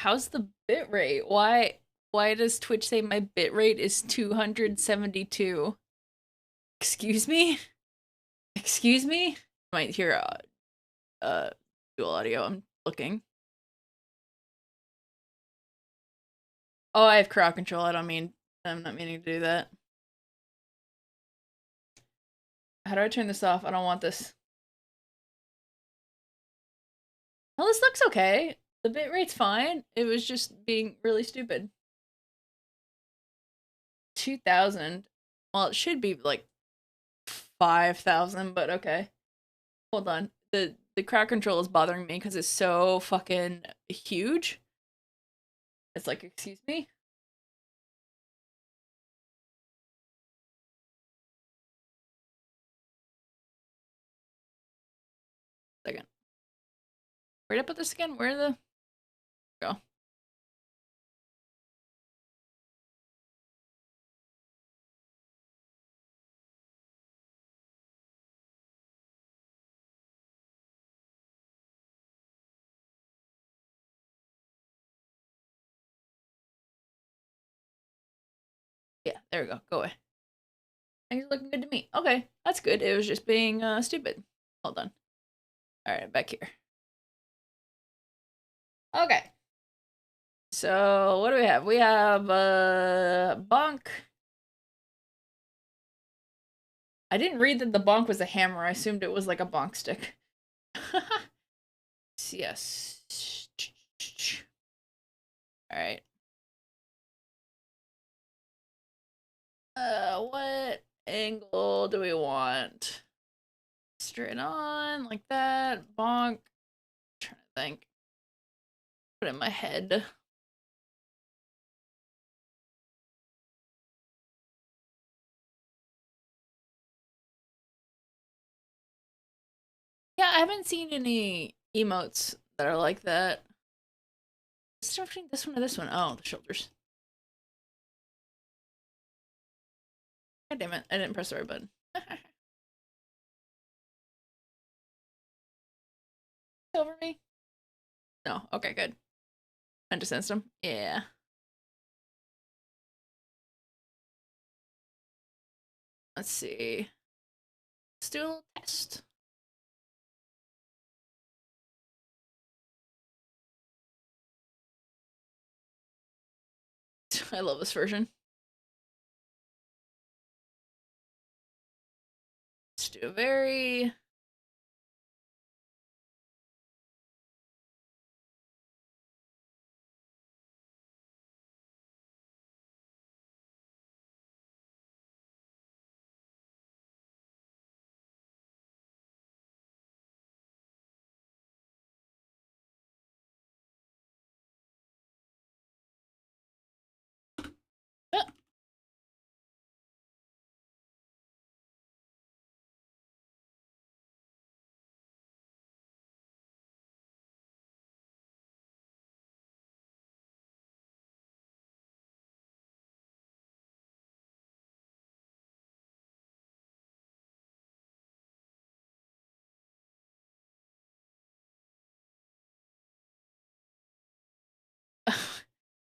how's the bit rate? Why does Twitch say my bit rate is 272? Excuse me? Excuse me? Might hear uh dual audio. I'm looking. Oh, I have crowd control. I'm not meaning to do that. How do I turn this off? I don't want this. Oh, this looks okay. The bit rate's fine. It was just being really stupid. 2,000. Well, it should be like 5,000, but okay. Hold on. The crowd control is bothering me because it's so fucking huge. It's like, excuse me? Second. Where did I put this again? Where the go? Yeah, there we go. Go away. Things looking good to me. Okay, that's good. It was just being stupid. Hold on. Alright, back here. Okay. So what do we have? We have bonk. I didn't read that the bonk was a hammer. I assumed it was like a bonk stick. Yes. Alright. What angle do we want? Straight on, like that. Bonk. I'm trying to think. Put it in my head. Yeah, I haven't seen any emotes that are like that. What's the difference between this one and this one? Oh, the shoulders. God damn it, I didn't press the right button. Over me? No, okay, good. I just sensed him. Yeah. Let's see. Let's do a little test. I love this version. Let's do a very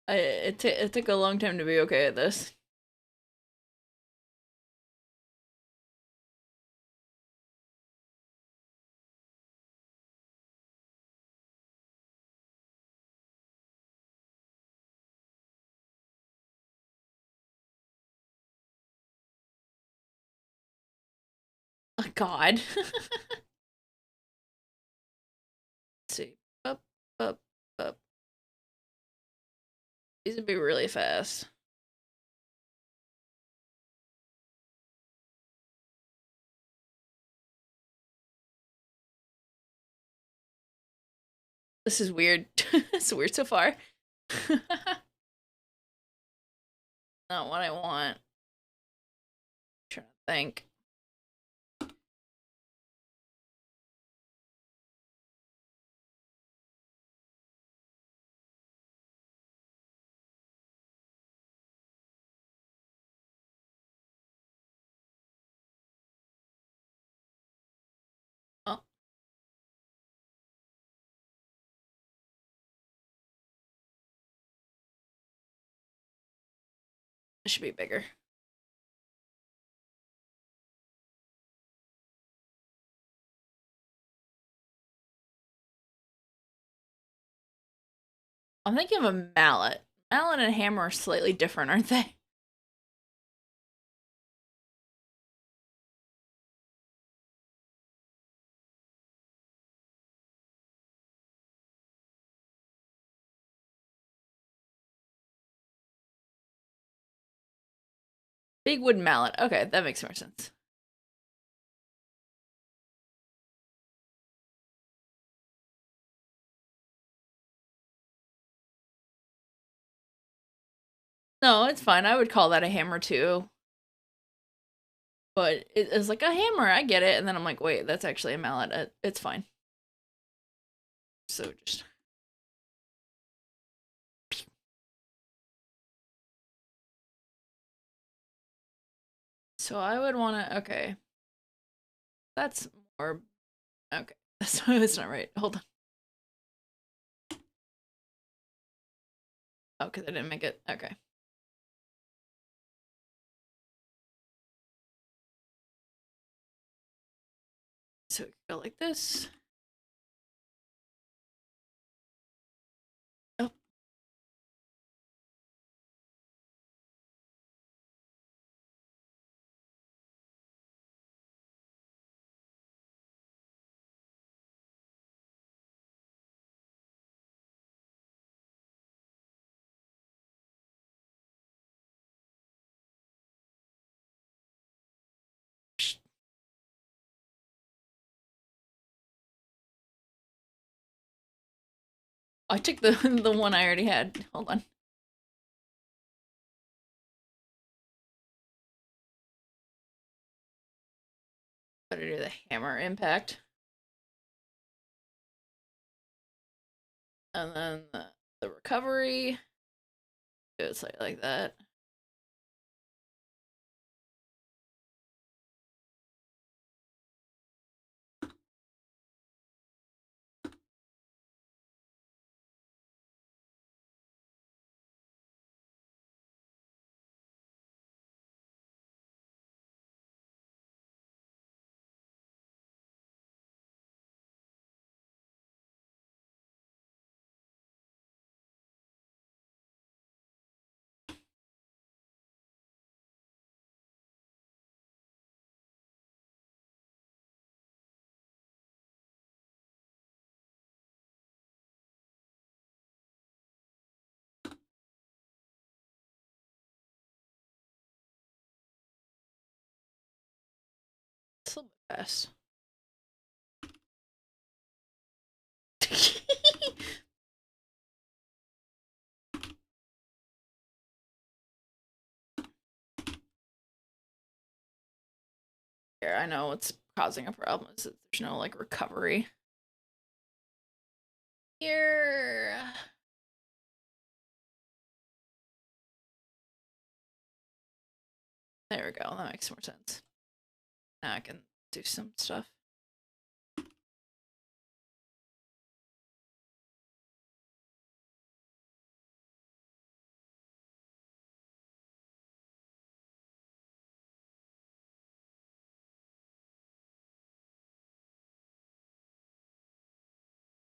it took a long time to be okay at this. Oh, God. Let's see. Up, up, up. These would be really fast. This is weird. It's weird so far. Not what I want. I'm trying to think. Oh, It should be bigger. I'm thinking of a mallet. Mallet and hammer are slightly different, aren't they? Big wooden mallet. Okay, that makes more sense. No, it's fine. I would call that a hammer too. But it's like a hammer. I get it. And then I'm like, wait, that's actually a mallet. It's fine. So just. So I would want to. Okay. That's more. Okay. That's not right. Hold on. Oh, because I didn't make it. Okay. So it could go like this. Oh. I took the the one I already had. Hold on. Better do the hammer impact. And then the recovery. Do it slightly like that. It's a little bit fast. Here, I know what's causing a problem is that there's no like recovery. Here. There we go. That makes more sense. Now I can do some stuff.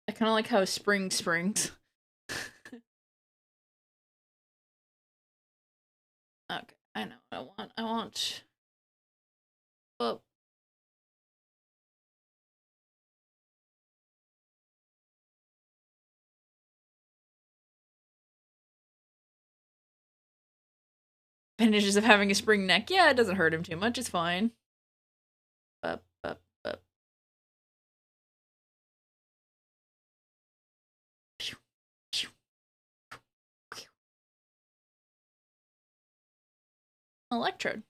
I kind of like how spring springs. Okay, I know what I want. I want. Well, advantages of having a spring neck. Yeah, it doesn't hurt him too much. It's fine. Up, up, up. Electrode.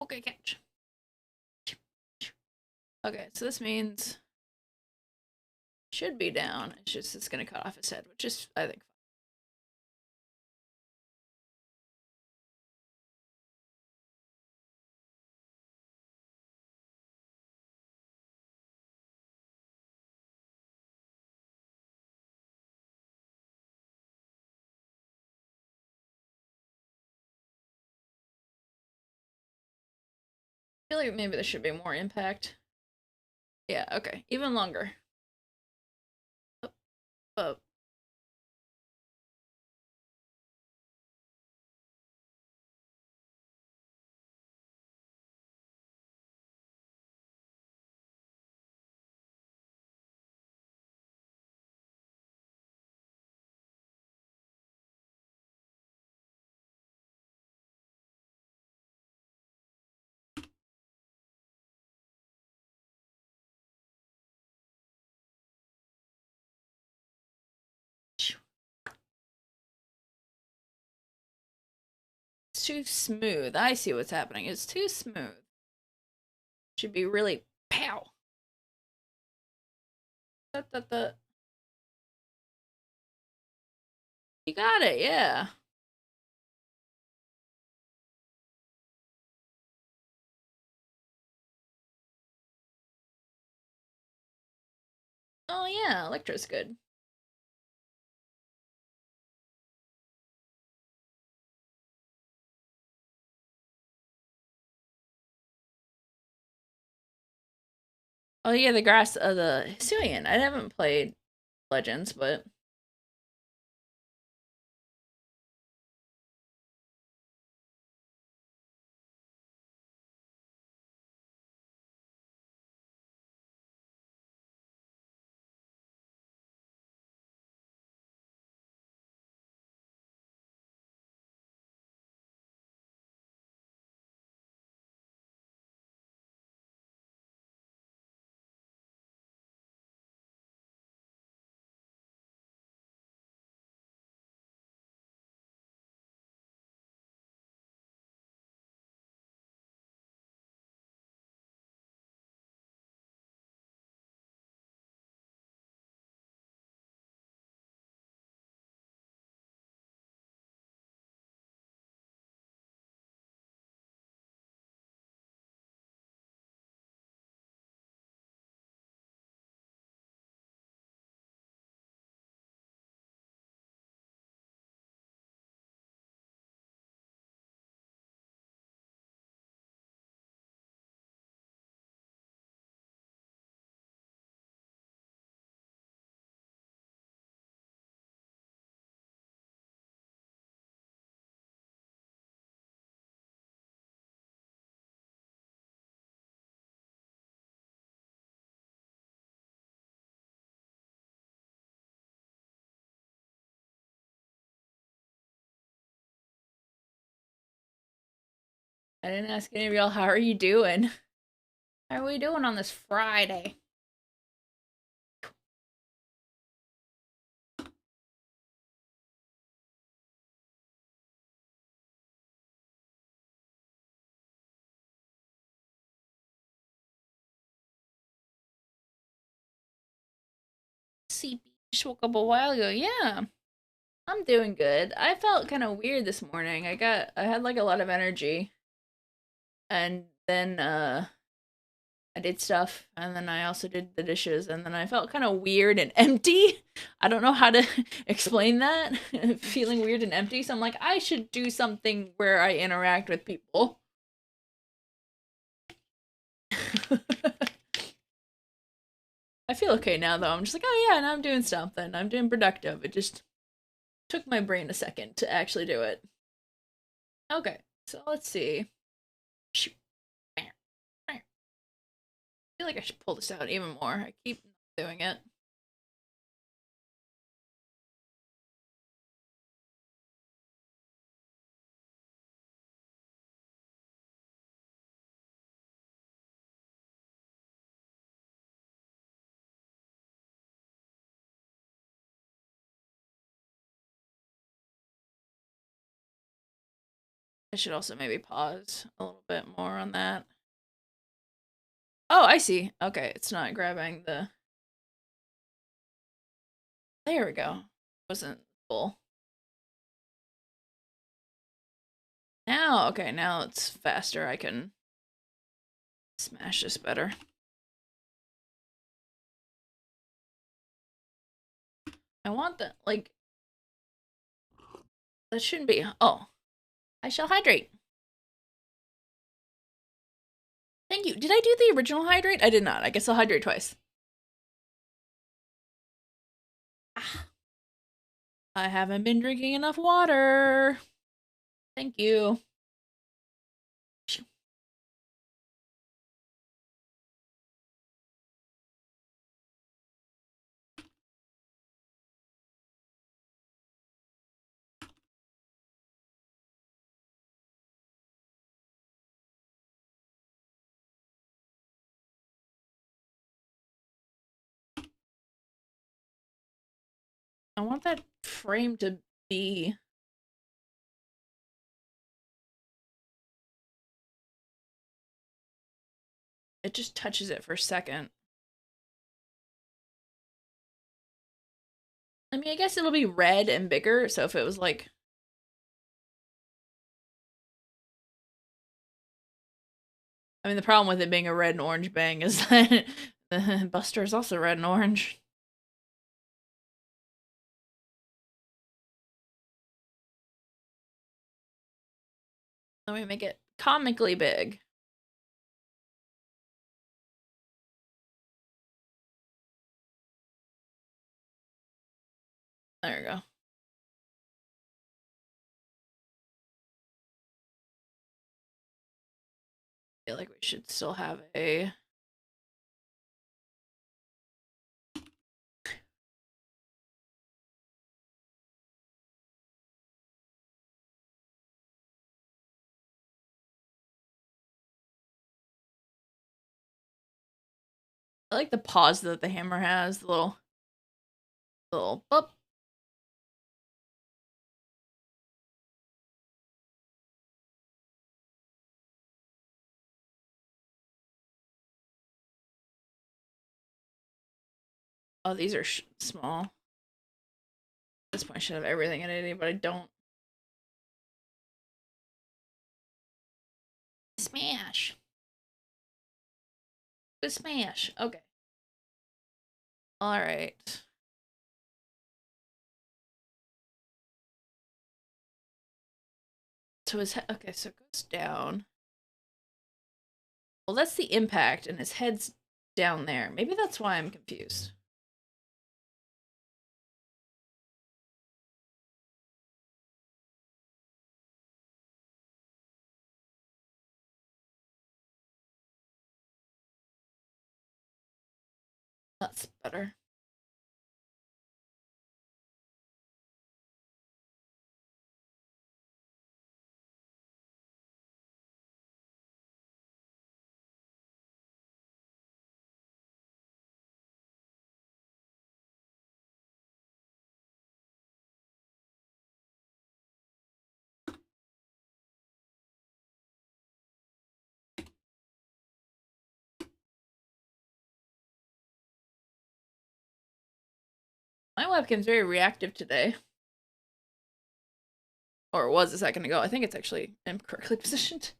Okay, catch. Okay, so this means should be down. It's just it's gonna cut off his head, which is I think feel like maybe there should be more impact. Yeah, okay. Even longer. Up, up. It's too smooth. I see what's happening. It's too smooth. Should be really pow. Da, da, da. You got it, yeah. Oh yeah, Electro's good. Oh yeah, the grass of the Hisuian. I haven't played Legends, but I didn't ask any of y'all how are you doing? How are we doing on this Friday? CP just woke up a while ago. Yeah, I'm doing good. I felt kind of weird this morning. I had like a lot of energy, and then I did stuff, and then I also did the dishes, and then I felt kind of weird and empty. I don't know how to explain that. Feeling weird and empty. So I'm like, I should do something where I interact with people. I feel okay now though. I'm just like, oh yeah, now I'm doing something. I'm doing productive. It just took my brain a second to actually do it. Okay, so let's see. Shoot. I feel like I should pull this out even more. I keep doing it. I should also maybe pause a little bit more on that. Oh, I see. Okay, it's not grabbing the. There we go. Wasn't full. Now, okay, now it's faster. I can smash this better. I want that, like, that shouldn't be. Oh, I shall hydrate. Thank you. Did I do the original hydrate? I did not. I guess I'll hydrate twice. I haven't been drinking enough water. Thank you. I want that frame to be... It just touches it for a second. I mean, I guess it'll be red and bigger, so if it was like... I mean, the problem with it being a red and orange bang is that Buster is also red and orange. Let me make it comically big. There we go. I feel like we should still have a... I like the pause that the hammer has, the little boop. Oh, these are small. At this point, I should have everything in it, but I don't. Smash. Good smash. Okay. All right. So his head, okay, so it goes down. Well, that's the impact, and his head's down there. Maybe that's why I'm confused. That's better. My webcam's very reactive today. Or it was a second ago. I think it's actually incorrectly positioned.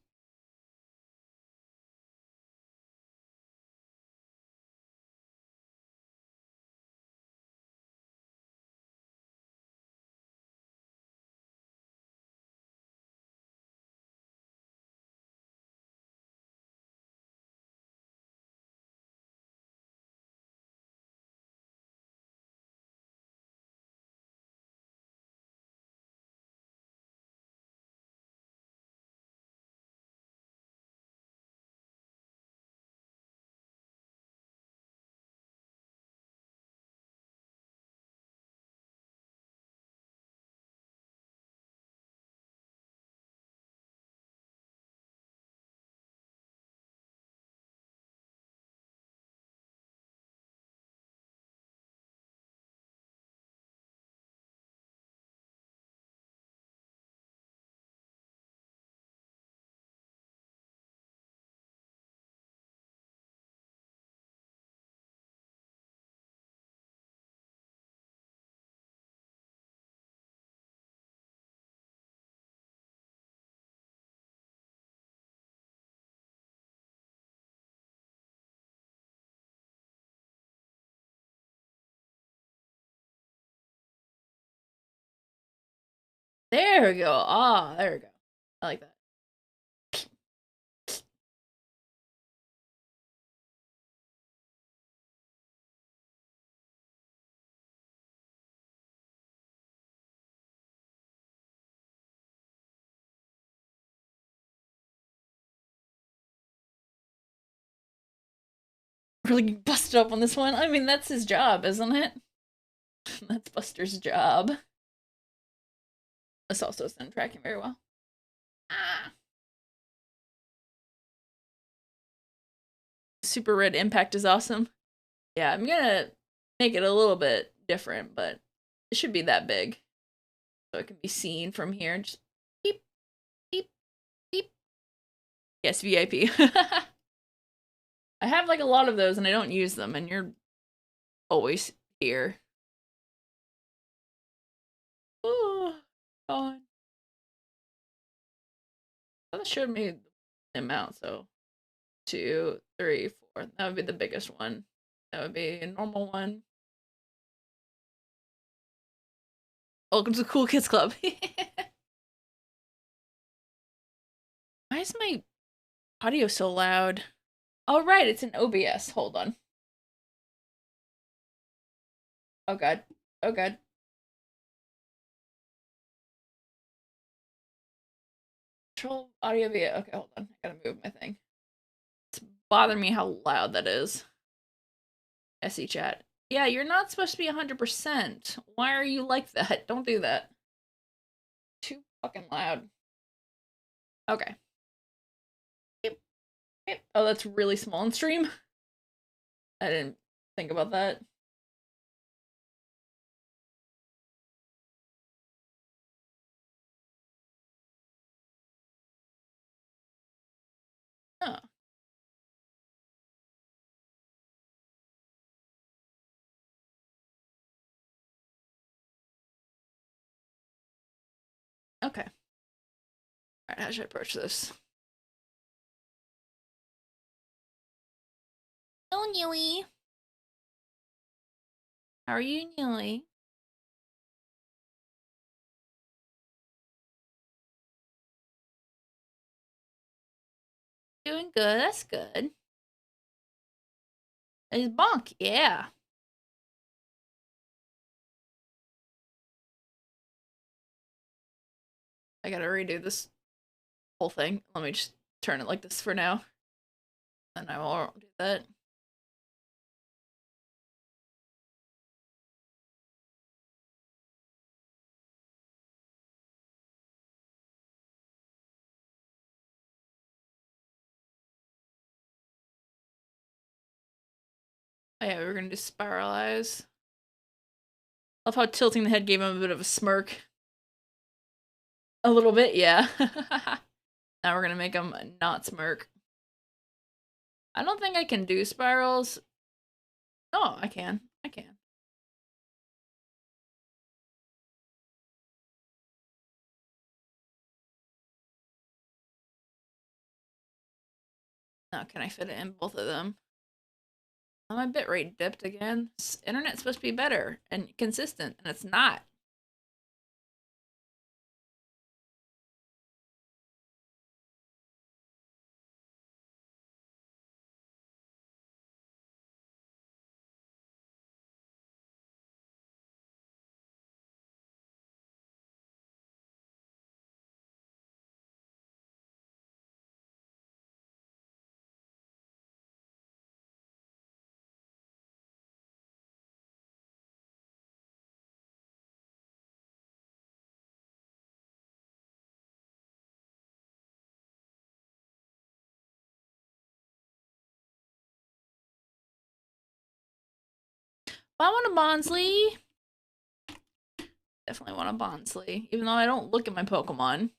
There we go. Ah, there we go. I like that. really busted up on this one. I mean, that's his job, isn't it? That's Buster's job. This also isn't tracking very well. Ah. Super red impact is awesome. Yeah, I'm gonna make it a little bit different, but it should be that big. So it can be seen from here. Just beep, beep, beep. Yes, VIP. I have like a lot of those and I don't use them, and you're always here. Oh, God. Oh, that showed me the amount, so 2, 3, 4. That would be the biggest one. That would be a normal one. Welcome to the Cool Kids Club. Why is my audio so loud? Oh, right, it's an OBS. Hold on. Oh, God. Oh, God. Control audio via. Okay, hold on. I gotta move my thing. It's bothering me how loud that is. SE chat. Yeah, you're not supposed to be 100%. Why are you like that? Don't do that. Too fucking loud. Okay. Oh, that's really small in stream. I didn't think about that. Oh. Okay. Alright, how should I approach this? Oh, Newy. How are you, Newy? Doing good, that's good. It's Bonk, yeah. I gotta redo this whole thing. Let me just turn it like this for now. And I will do that. Oh yeah, we were gonna do spiralize. Love how tilting the head gave him a bit of a smirk. A little bit, yeah. Now we're gonna make him not smirk. I don't think I can do spirals. Oh, I can. I can. Now, can I fit it in both of them? Oh, my bitrate dipped again. Internet's supposed to be better and consistent, and it's not. But I want a Bonsly. Definitely want a Bonsly, even though I don't look at my Pokemon.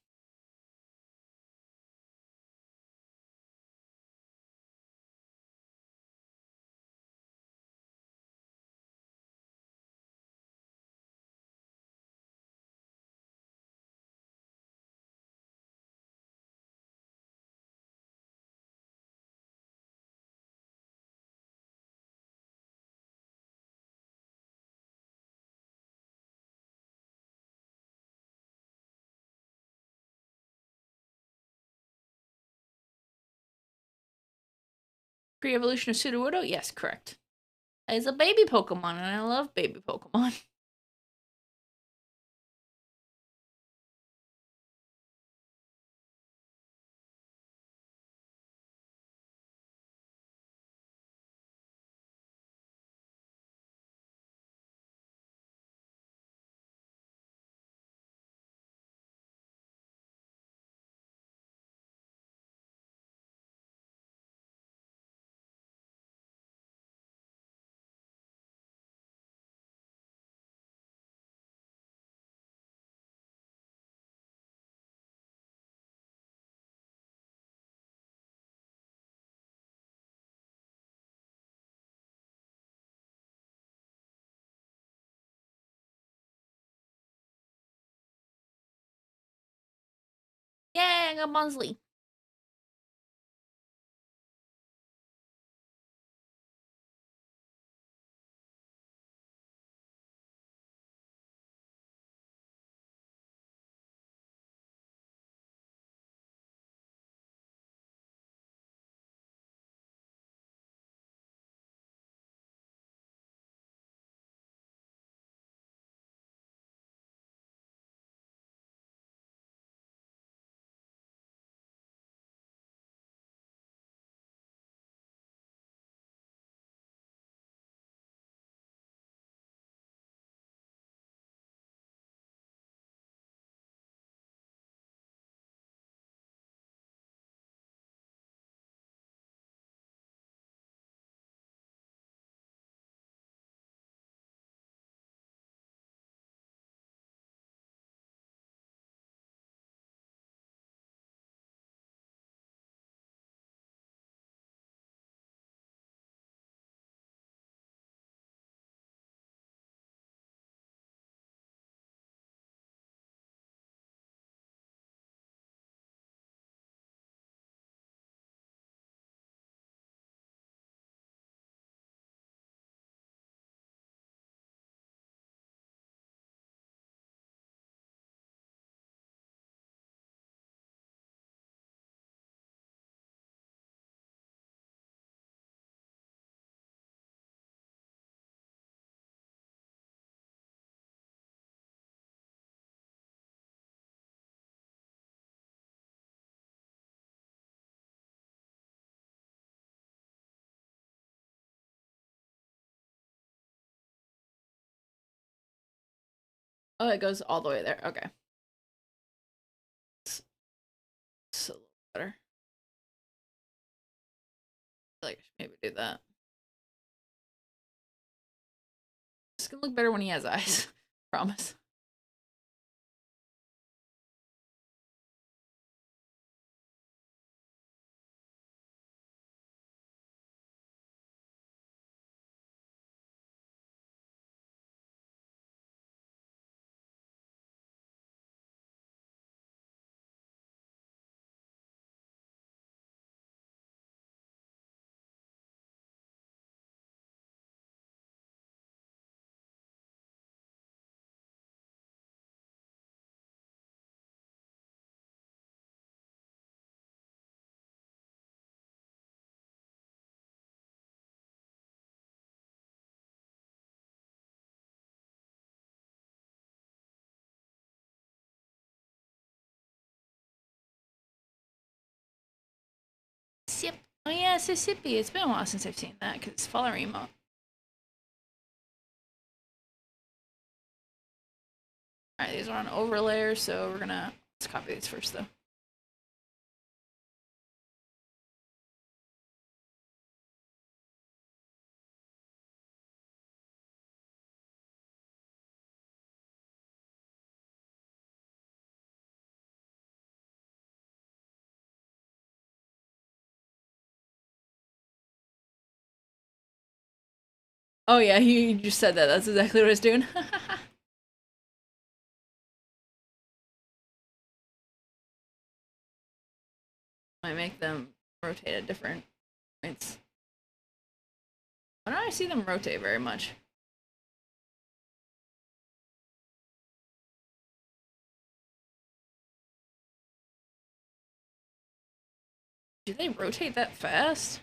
Pre-evolution of Sudowoodo? Yes, correct. It's a baby Pokemon, and I love baby Pokemon. Yay, I got Monsley. Oh, it goes all the way there. Okay. It's a little better. I feel like I should maybe do that. It's gonna look better when he has eyes. Promise. Sip. Oh yeah, Mississippi. It's been a while since I've seen that because it's Fall Emo. Alright, these are on overlayer, so we're gonna let's copy these first though. Oh yeah, you just said that. That's exactly what I was doing. Might make them rotate at different points. Why don't I see them rotate very much? Do they rotate that fast?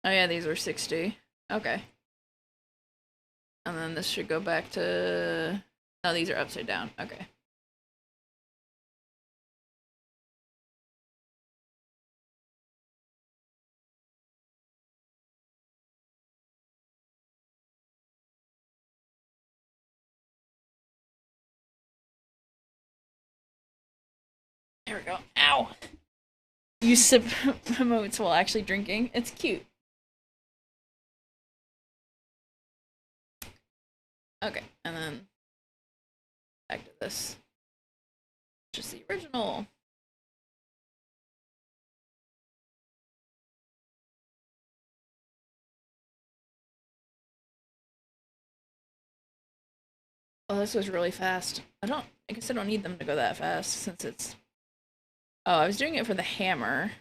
Oh yeah, these are 60. Okay. And then this should go back to... No, these are upside down. Okay. There we go. Ow! You sip emotes while actually drinking. It's cute. Okay, and then back to this. Just the original. Oh, this was really fast. I don't I guess I don't need them to go that fast since it's... Oh, I was doing it for the hammer.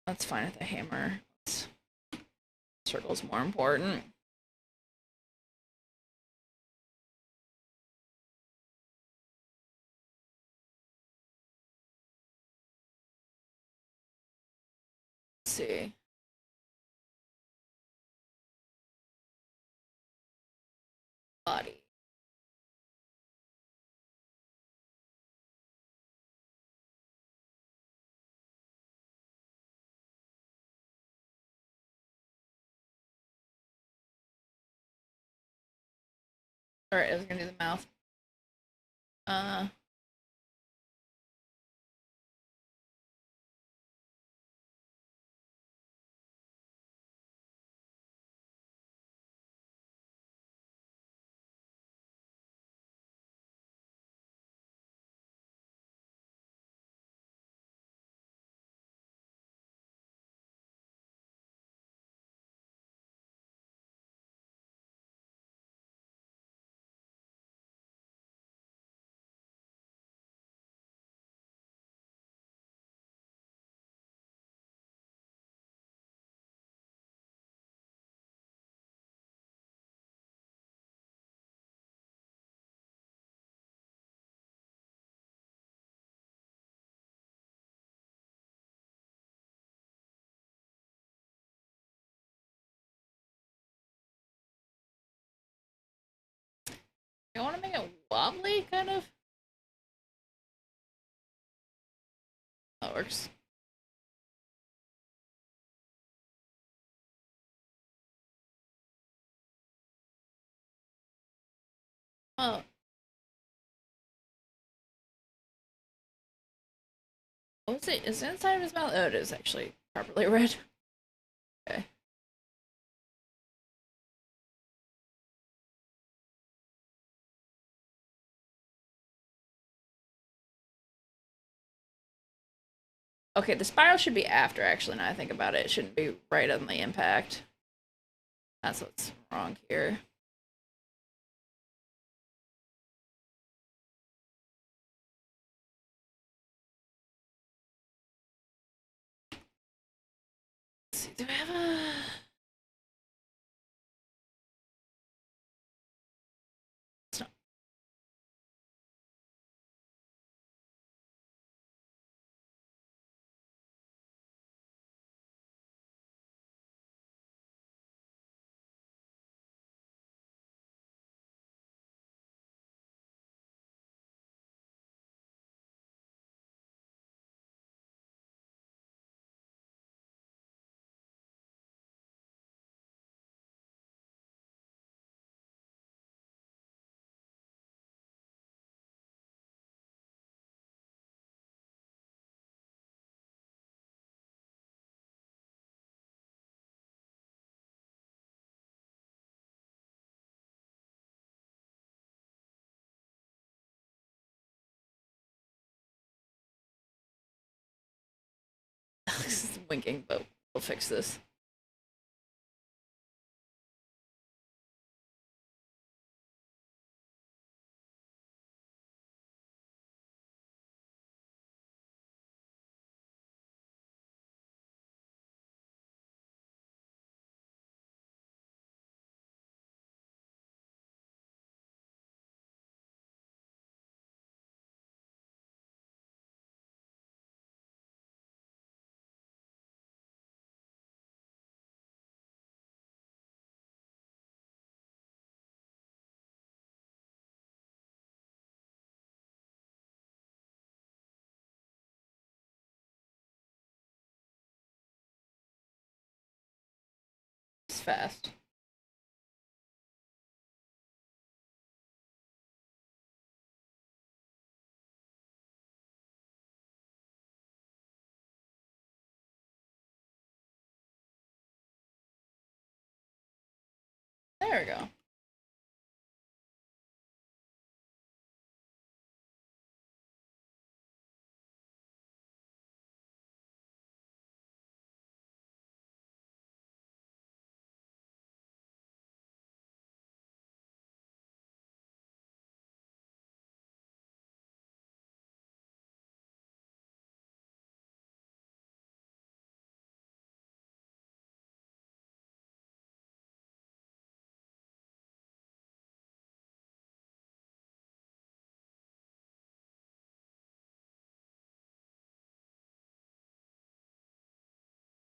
That's fine with the hammer. Circle's more important. Let's see. Body. Alright, I was gonna do the mouth. Uh... I want to make it wobbly, kind of. That works. Oh. What was it? Is it inside of his mouth? Oh, it is actually properly read. Okay. Okay, the spiral should be after, actually, now I think about it. It shouldn't be right on the impact. That's what's wrong here. Let's see, do we have a... It's not... This is winking, but we'll fix this. It's fast. There we go.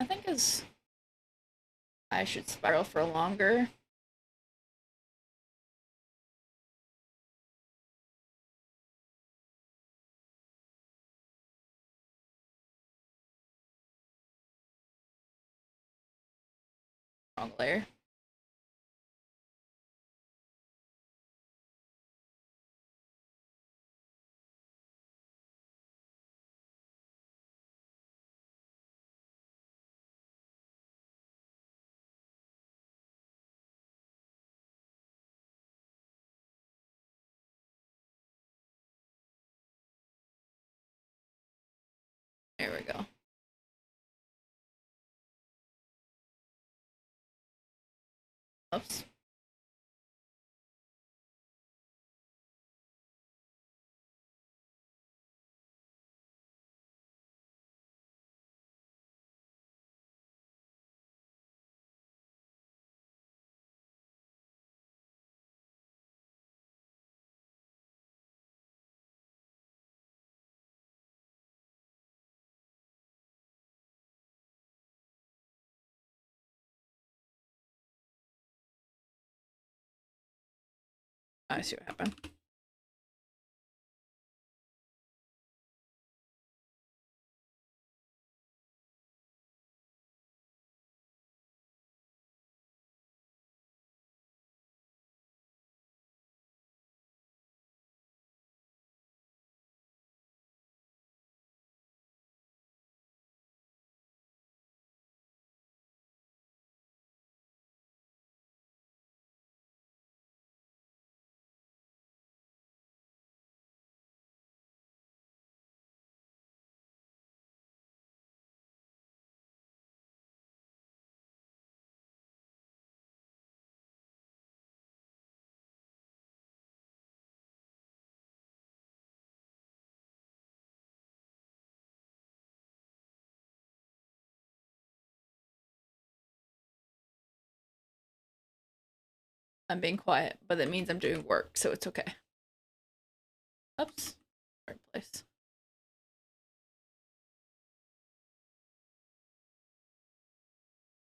I think is I should spiral for longer. Wrong layer. There we go. Oops. I see what happened. I'm being quiet, but that means I'm doing work, so it's okay. Oops. Right place.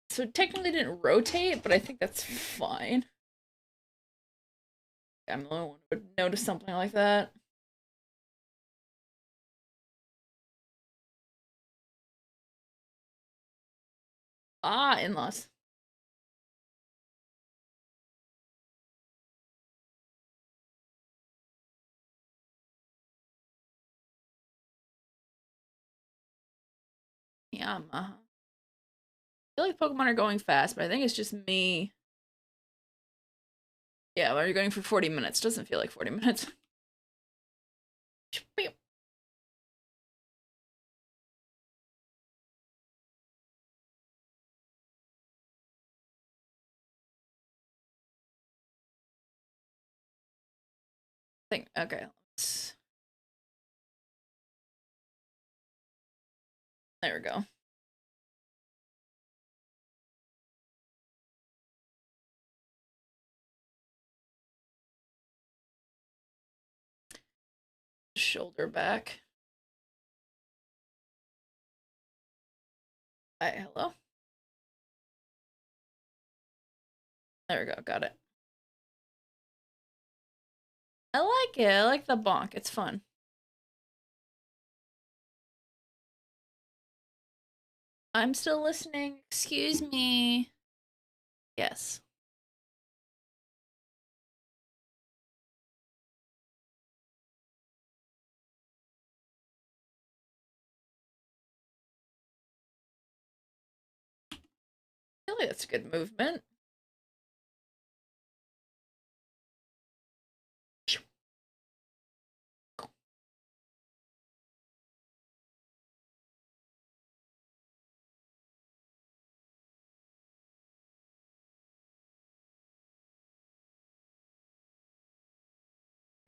So it technically didn't rotate, but I think that's fine. I'm the only one who would notice something like that. Ah, in-laws. Yeah, I feel like Pokemon are going fast, but I think it's just me. Yeah, well, you're going for 40 minutes. Doesn't feel like 40 minutes. Think okay. There we go. Shoulder back. Hi, hello. There we go. Got it. I like it. I like the bonk. It's fun. I'm still listening. Excuse me. Yes. I feel like that's a good movement.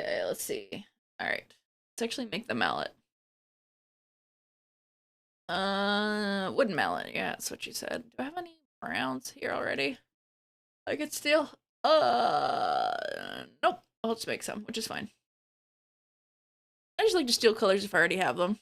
Okay, let's see. All right. Let's actually make the mallet. Wooden mallet. Yeah, that's what you said. Do I have any browns here already? I could steal. Nope. I'll just make some, which is fine. I just like to steal colors if I already have them.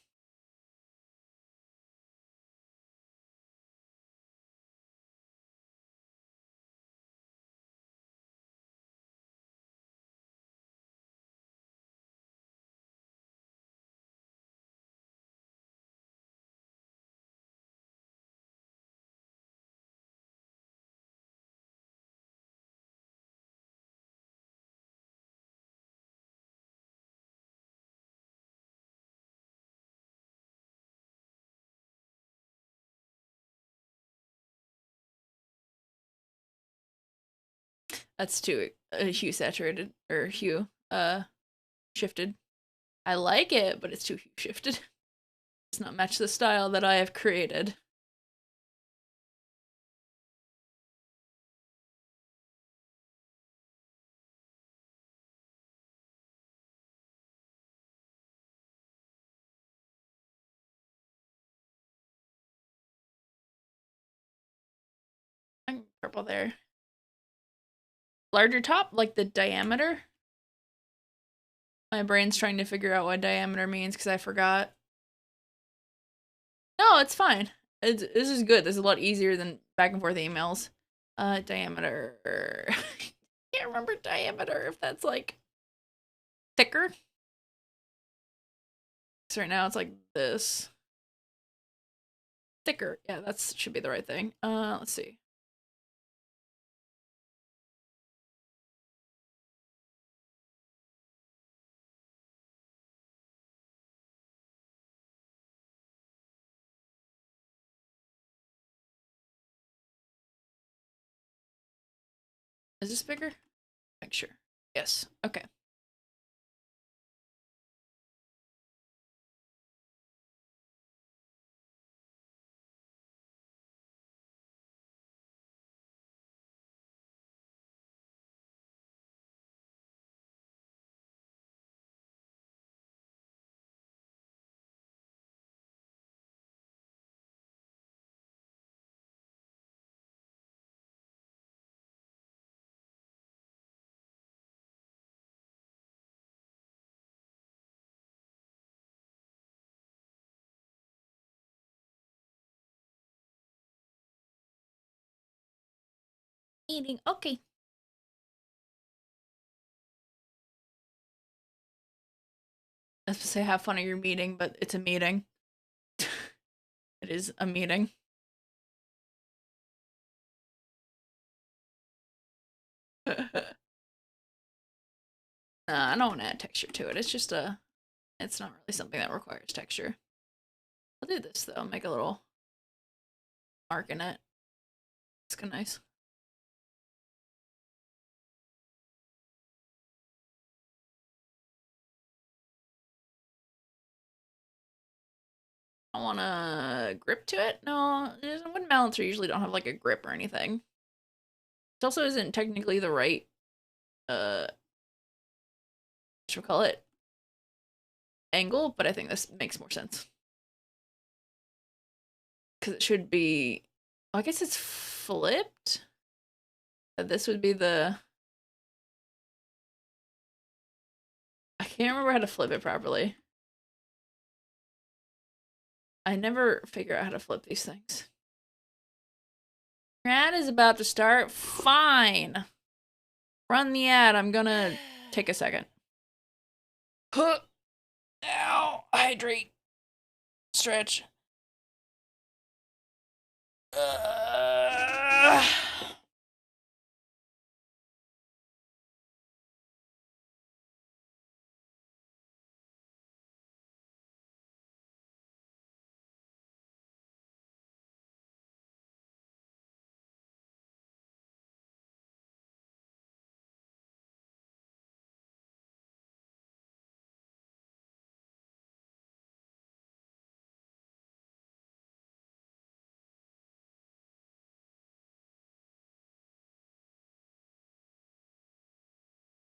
That's too hue saturated or hue shifted. I like it, but it's too hue shifted. Does not match the style that I have created. Purple there. Larger top, like the diameter. My brain's trying to figure out what diameter means because I forgot. No, it's fine. This is good. This is a lot easier than back and forth emails. Diameter. Can't remember diameter if that's like thicker. So right now it's like this. Thicker. Yeah, that should be the right thing. Let's see. Is this bigger? Make sure. Yes. Okay. Eating. Okay. I was to say have fun at your meeting, but it's a meeting. It is a meeting. I don't want to add texture to it. It's just it's not really something that requires texture. I'll do this though. Make a little mark in it. It's kind of nice. I want a grip to it. No, wooden mallets usually don't have like a grip or anything. It also isn't technically the right what should we call it? Angle, but I think this makes more sense. Because it should be, oh, I guess it's flipped. This would be the, I can't remember how to flip it properly. I never figure out how to flip these things. Your ad is about to start. Fine. Run the ad. I'm gonna take a second. Huh. Ow. Hydrate. Stretch.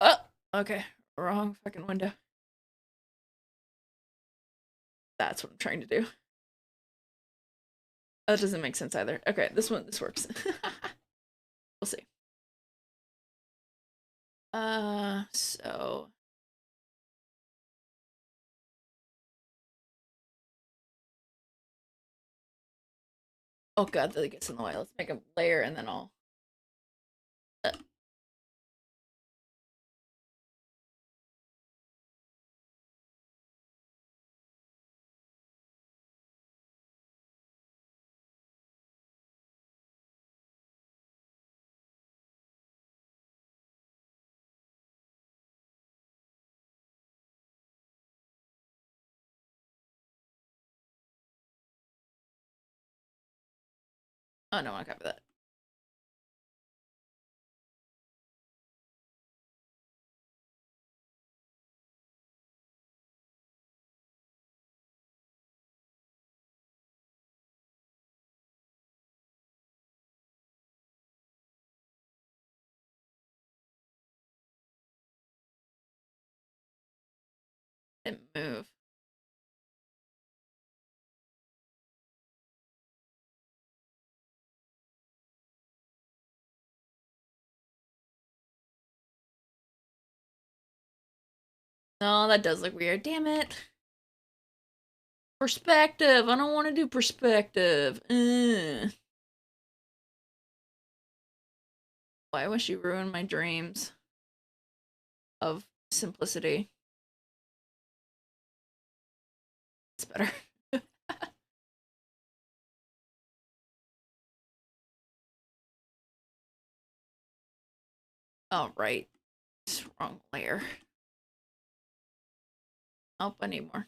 Oh, okay. Wrong fucking window. That's what I'm trying to do. That doesn't make sense either. Okay, this works. We'll see. So oh god, that gets in the way. Let's make a layer and then I'll oh no, I want to copy that. Didn't move. No, that does look weird. Damn it. Perspective. I don't want to do perspective. Why would she ruin my dreams of simplicity? It's better. Oh, right. It's wrong layer. Oh, I need more.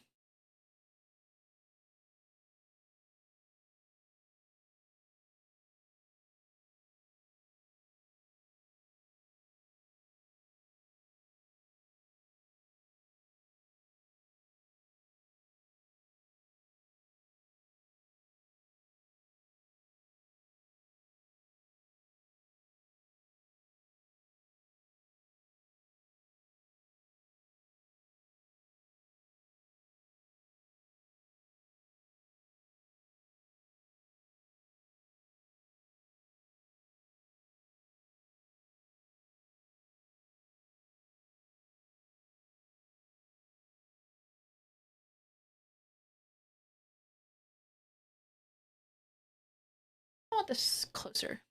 I want this closer.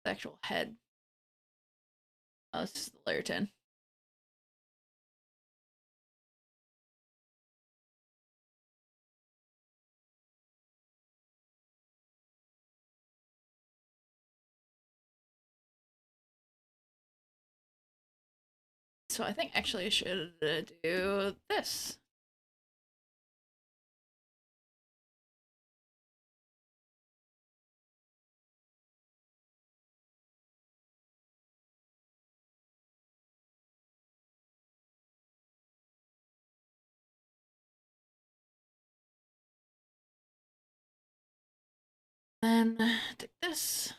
The actual head. Oh, this is the layer 10. So I think actually I should do this. Then take this.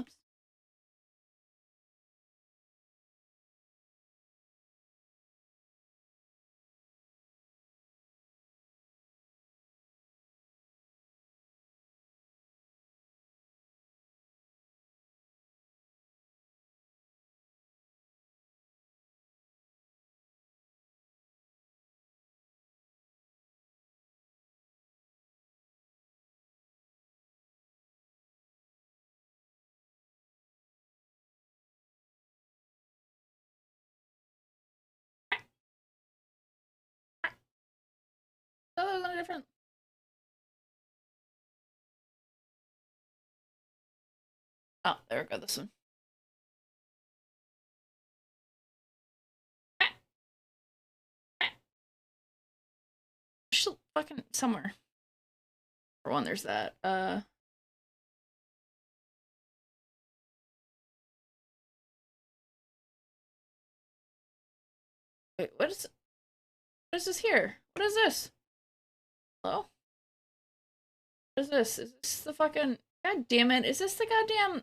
Oops. Oh, there's something different. Oh, there we go. This one. Just fucking somewhere. For one, there's that. Wait, what is this here? What is this? Hello? What is this? Is this the fucking God damn it. Is this the goddamn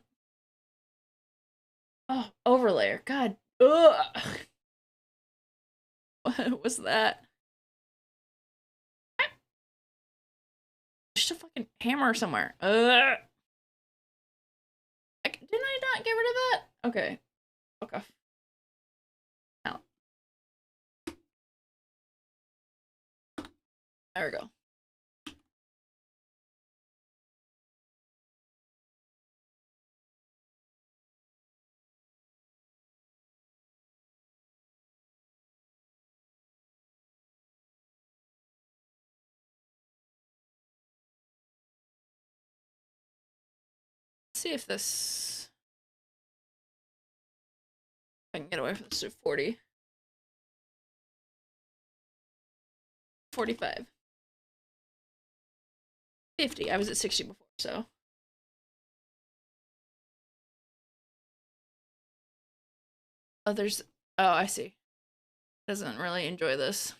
overlayer? God ugh. What was that? Just a fucking hammer somewhere. Ugh. Didn't I not get rid of that? Okay. Fuck off. Now. There we go. see if this... I can get away from this to 40. 45. 50. I was at 60 before, so. Oh, there's... Oh, I see. Doesn't really enjoy this.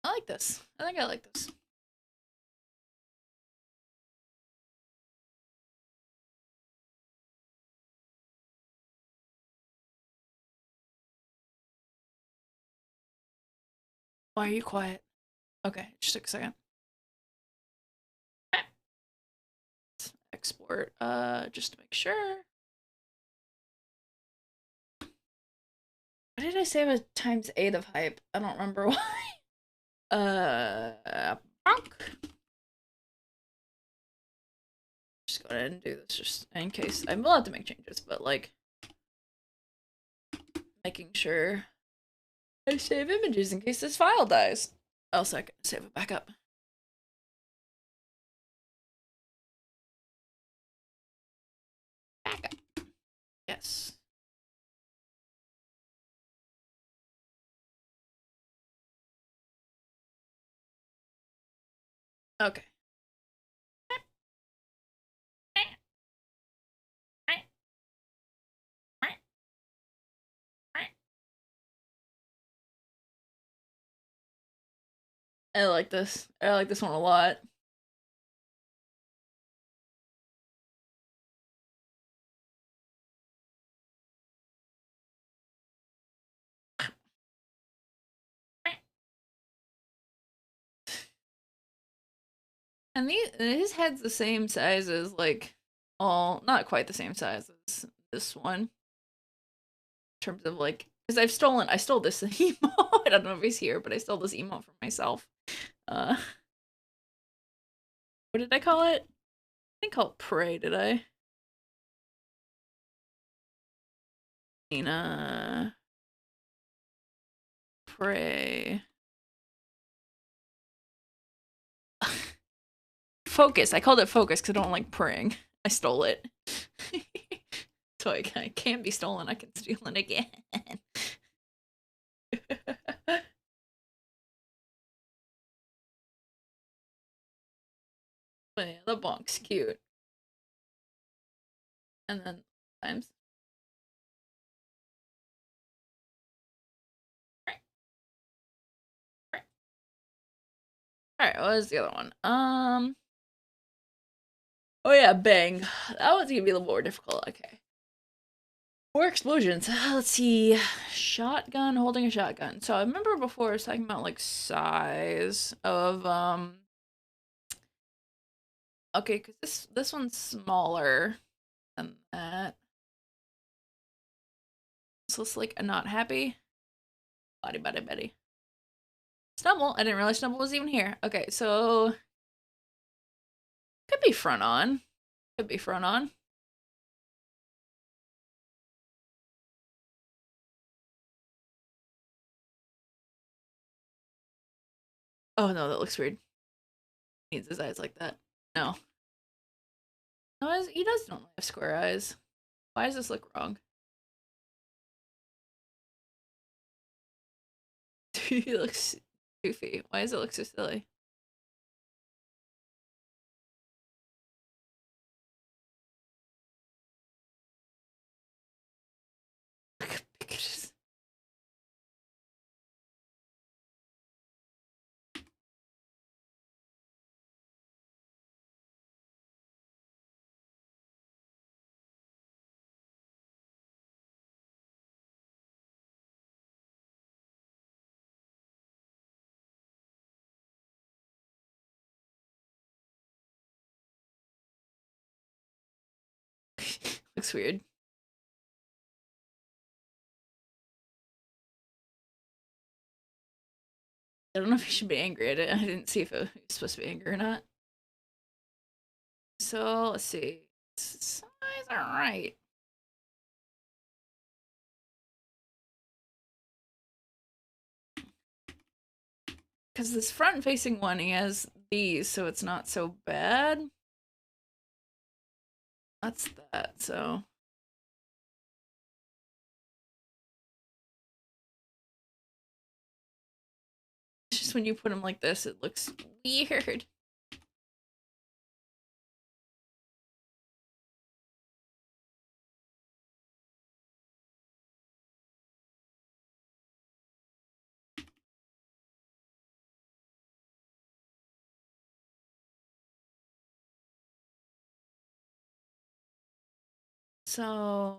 I like this. I think I like this. Why are you quiet? Okay, just took a second. Let's export, just to make sure. Why did I save a ×8 of hype? I don't remember why. Bonk. Just go ahead and do this just in case. I will have to make changes, but like making sure I save images in case this file dies. Else I can save it back up. Back up. Yes. Okay. I like this. I like this one a lot. And his head's the same size as like all, not quite the same size as this one. In terms of like, because I stole this emote. I don't know if he's here, but I stole this emote from myself. What did I call it? I think call it Pray, did I? Nina. Pray. Focus. I called it Focus because I don't like praying. I stole it. So I can't be stolen. I can steal it again. But yeah, the bonk's cute. And then times. Alright, what was the other one? Oh yeah, bang. That one's gonna be a little more difficult. Okay. More explosions. Let's see. Shotgun, holding a shotgun. So I remember before I was talking about like size of okay, because this one's smaller than that. So it's like a not happy. Body, body, Betty. Stumble. I didn't realize Stumble was even here. Okay, so could be front on. Could be front on. Oh no, that looks weird. He needs his eyes like that. No. No, he does normally have square eyes. Why does this look wrong? He looks goofy. Why does it look so silly? Looks weird. I don't know if he should be angry at it. I didn't see if he was supposed to be angry or not. So let's see. Size alright. Because this front-facing one, he has these, so it's not so bad. That's that, so... It's just when you put them like this, it looks weird. So...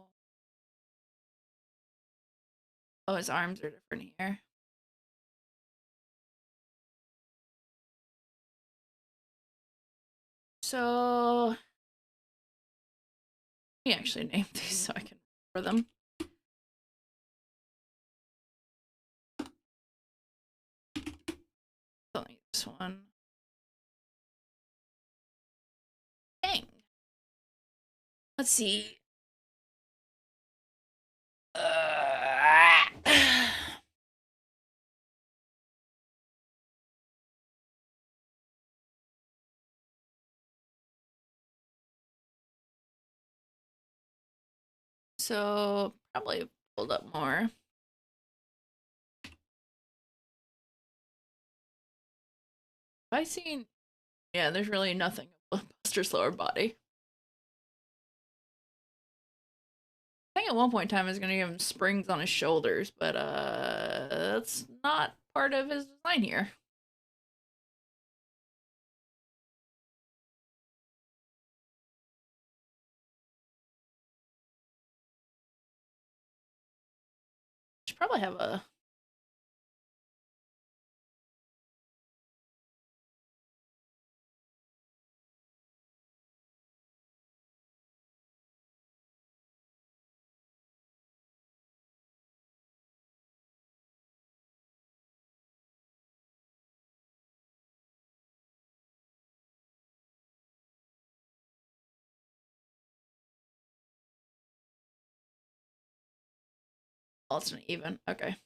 Oh, his arms are different here. So... Let me actually name these so I can remember them. Don't need this one. Dang. Let's see. So probably pulled up more. Have I seen? Yeah, there's really nothing of Buster's lower body. I think at one point in time I was gonna give him springs on his shoulders, but that's not part of his design here. Should probably have a... Oh, it's not even. Okay.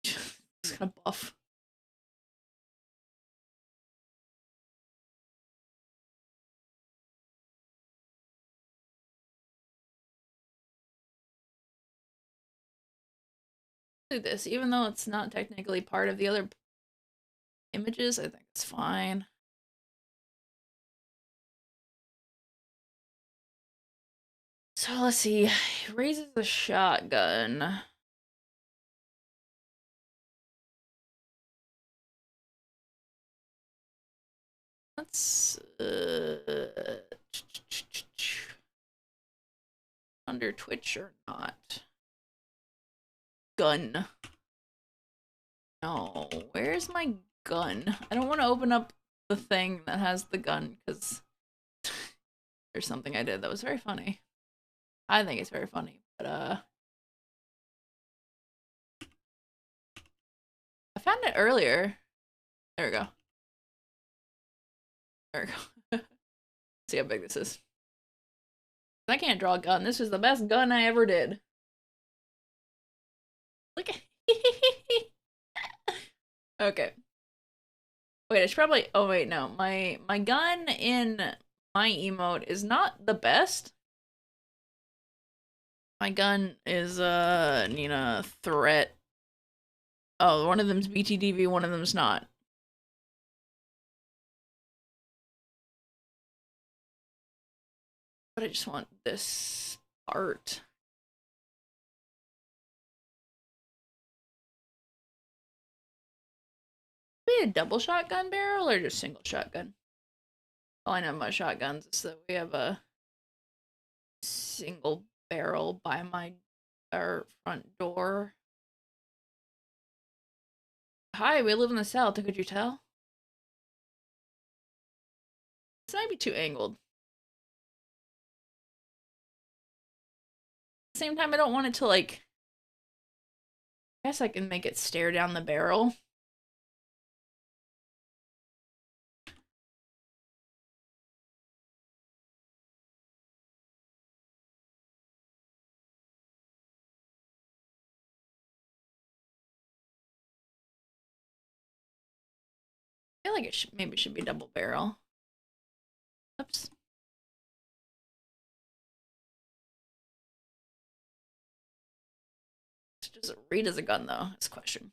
It's kind of buff. Do this, even though it's not technically part of the other images, I think it's fine. So let's see. He raises the shotgun. Let's under Twitch or not. Gun. No, where's my gun? I don't want to open up the thing that has the gun because there's something I did that was very funny. I think it's very funny, but I found it earlier. There we go. There we go. See how big this is. I can't draw a gun. This is the best gun I ever did. Look at Okay. Wait, it's probably... Oh, wait, no. My gun in my emote is not the best. My gun is, Nina Threat. Oh, one of them's BTDV, one of them's not. But I just want this part. Be a double shotgun barrel or just single shotgun? All I know about shotguns is that we have a single barrel by our front door. Hi, we live in the south. Could you tell? This might be too angled. At the same time, I don't want it to, like... I guess I can make it stare down the barrel. feel like it maybe should be double barrel. Oops. Does it read as a gun though? Is question.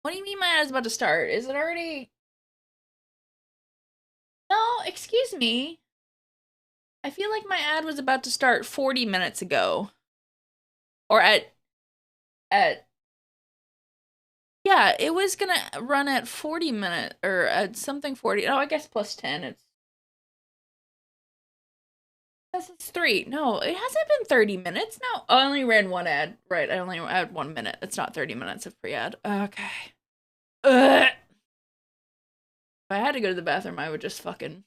What do you mean my ad is about to start? Is it already? No, excuse me. I feel like my ad was about to start 40 minutes ago. Or at yeah, it was gonna run at 40 minutes or at something 40. Oh, I guess plus 10. It's 3. No, it hasn't been 30 minutes. No, I only ran one ad. Right, I only had 1 minute. It's not 30 minutes of pre-ad. Okay. Ugh. If I had to go to the bathroom, I would just fucking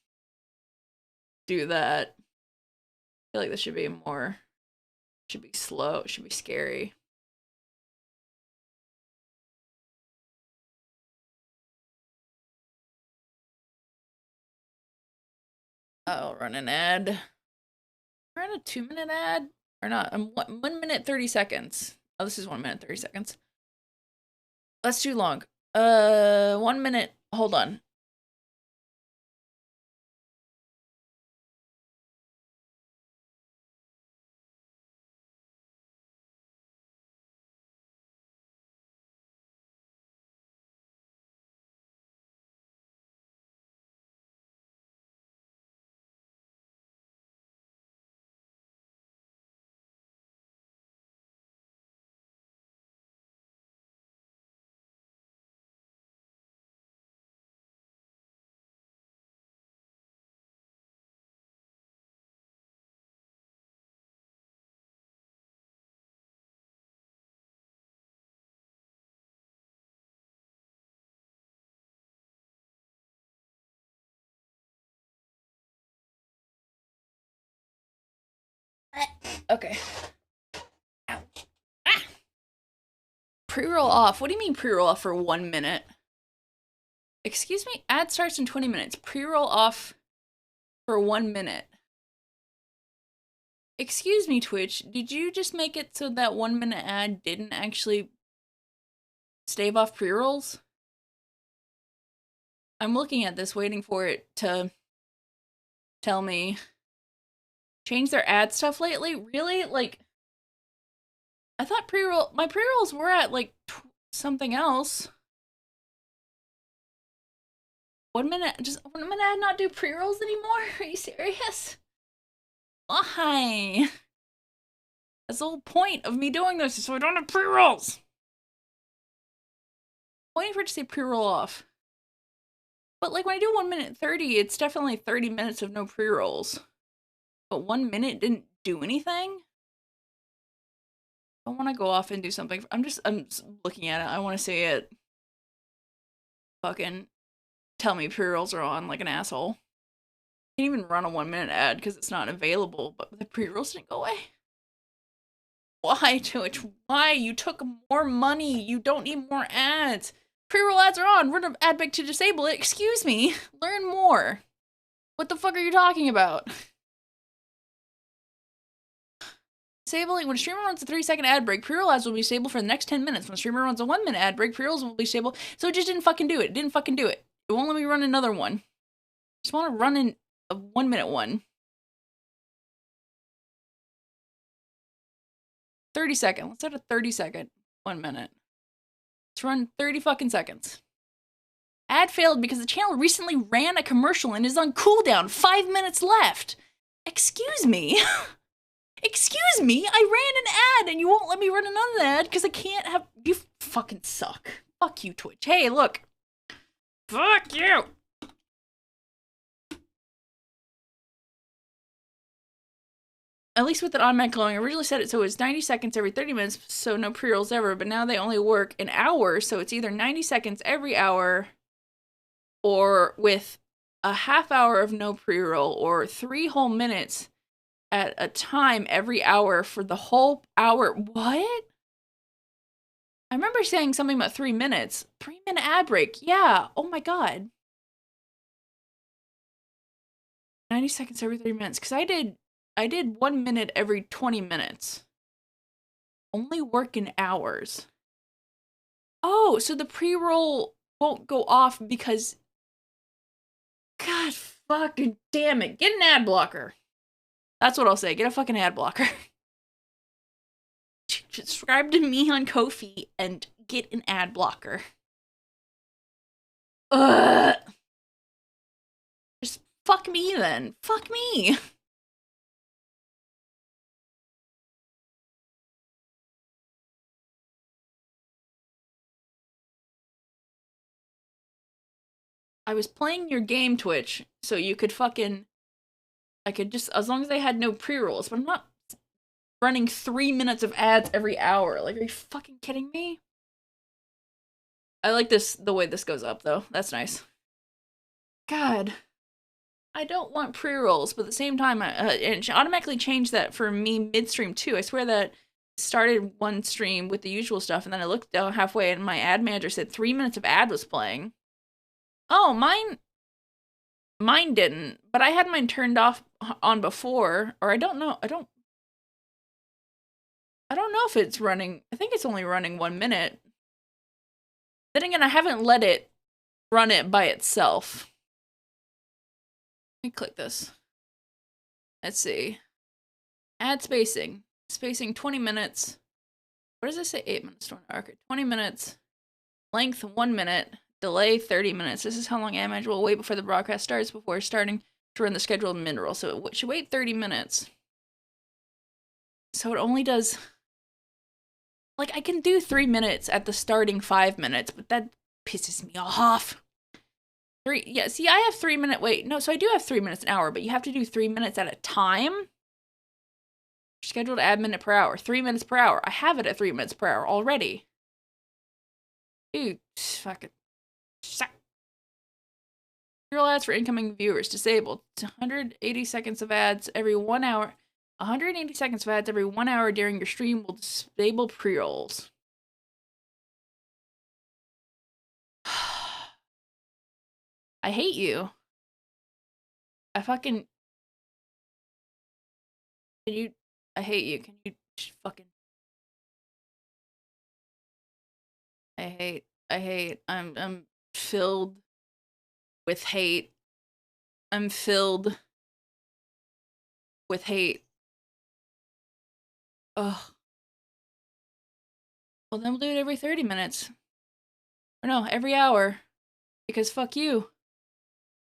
do that. I feel like this should be more, should be slow, it should be scary. I'll run an ad. Run a 2-minute ad? Or not? 1 minute 30 seconds. Oh, this is 1 minute 30 seconds. That's too long. 1 minute. Hold on. Okay. Ow. Ah! Pre-roll off. What do you mean pre-roll off for 1 minute? Excuse me? Ad starts in 20 minutes. Pre-roll off for 1 minute. Excuse me, Twitch. Did you just make it so that 1 minute ad didn't actually stave off pre-rolls? I'm looking at this, waiting for it to tell me. Change their ad stuff lately? Really? Like, I thought my pre-rolls were at like something else. 1 minute, just 1 minute ad not do pre-rolls anymore? Are you serious? Why? That's the whole point of me doing this, so I don't have pre-rolls. Waiting for it to say pre-roll off. But like when I do 1 minute 30, it's definitely 30 minutes of no pre-rolls. But 1 minute didn't do anything? I want to go off and do something. I'm looking at it. I want to see it. Fucking tell me pre-rolls are on like an asshole. Can't even run a 1 minute ad because it's not available, but the pre-rolls didn't go away. Why, Twitch? Why? You took more money. You don't need more ads. Pre-roll ads are on. Run an ad break to disable it. Excuse me. Learn more. What the fuck are you talking about? Disabling when a streamer runs a 3-second ad break, pre-roll ads will be disabled for the next 10 minutes. When a streamer runs a 1 minute ad break, pre-rolls will be disabled. So it just didn't fucking do it. It didn't fucking do it. It won't let me run another one. Just want to run in a 1 minute one. 30 second. Let's set a 30 second 1 minute. Let's run 30 fucking seconds. Ad failed because the channel recently ran a commercial and is on cooldown. 5 minutes left. Excuse me. Excuse me, I ran an ad and you won't let me run another ad because I can't have. You fucking suck. Fuck you, Twitch. Hey, look. Fuck you. At least with an automatic glowing, I originally set it so it's 90 seconds every 30 minutes, so no pre-rolls ever, but now they only work an hour, so it's either 90 seconds every hour or with a half hour of no pre-roll or 3 whole minutes at a time every hour for the whole hour. What? I remember saying something about 3 minutes. 3-minute ad break. Yeah. Oh my god. 90 seconds every 30 minutes. Because I did 1 minute every 20 minutes. Only work in hours. Oh, so the pre-roll won't go off because... God fucking damn it. Get an ad blocker. That's what I'll say. Get a fucking ad blocker. Subscribe to me on Ko-fi and get an ad blocker. Ugh. Just fuck me then. Fuck me. I was playing your game, Twitch, so you could fucking... I could just... As long as they had no pre-rolls, but I'm not running 3 minutes of ads every hour. Like, are you fucking kidding me? I like this, the way this goes up, though. That's nice. God. I don't want pre-rolls, but at the same time, it automatically changed that for me mid-stream, too. I swear that started one stream with the usual stuff, and then I looked down halfway, and my ad manager said 3 minutes of ad was playing. Oh, mine didn't, but I had mine turned off on before, or I don't know. I don't know if it's running. I think it's only running 1 minute. Then again, I haven't let it run it by itself. Let me click this. Let's see. Ad spacing. Spacing 20 minutes. What does it say? 8 minutes to an arc. 20 minutes. Length 1 minute. Delay 30 minutes. This is how long ad manager will wait before the broadcast starts before starting to run the scheduled min-roll. So it should wait 30 minutes. So it only does... Like, I can do 3 minutes at the starting 5 minutes, but that pisses me off. Yeah, see, I have 3 minute, wait, no, so I do have 3 minutes an hour, but you have to do 3 minutes at a time? Scheduled ad minute per hour, 3 minutes per hour. I have it at 3 minutes per hour already. Dude, fucking suck. Real ads for incoming viewers, disabled. 180 seconds of ads every 1 hour. 180 seconds of ads every 1 hour during your stream will disable pre-rolls. I hate you. I fucking... Can you... I hate you. Can you fucking... I hate. I'm filled with hate. I'm filled with hate. Ugh. Well, then we'll do it every 30 minutes. Or no, every hour. Because fuck you.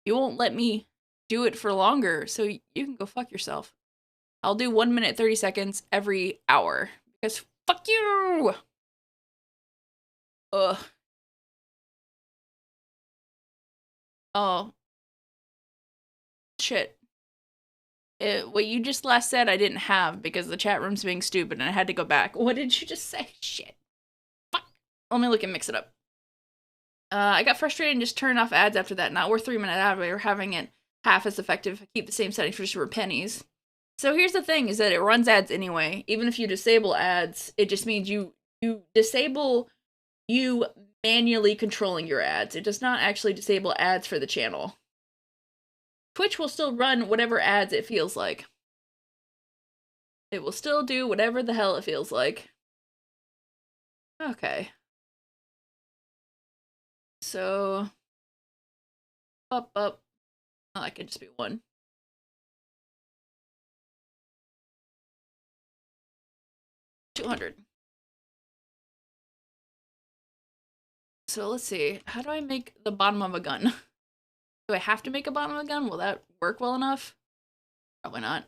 You won't let me do it for longer, so you can go fuck yourself. I'll do 1 minute 30 seconds every hour. Because fuck you! Ugh. Oh. Shit. What you just last said I didn't have because the chat room's being stupid and I had to go back. What did you just say? Shit. Fuck. Let me look and mix it up. I got frustrated and just turned off ads after that. Not worth 3 minute ad or having it half as effective if I keep the same settings for just for pennies. So here's the thing, is that it runs ads anyway. Even if you disable ads, it just means you disable you manually controlling your ads. It does not actually disable ads for the channel. Twitch will still run whatever ads it feels like. It will still do whatever the hell it feels like. Okay. So... Up. Oh, that could just be 1. $200. So let's see. How do I make the bottom of a gun? Do I have to make a bottom of a gun? Will that work well enough? Probably not.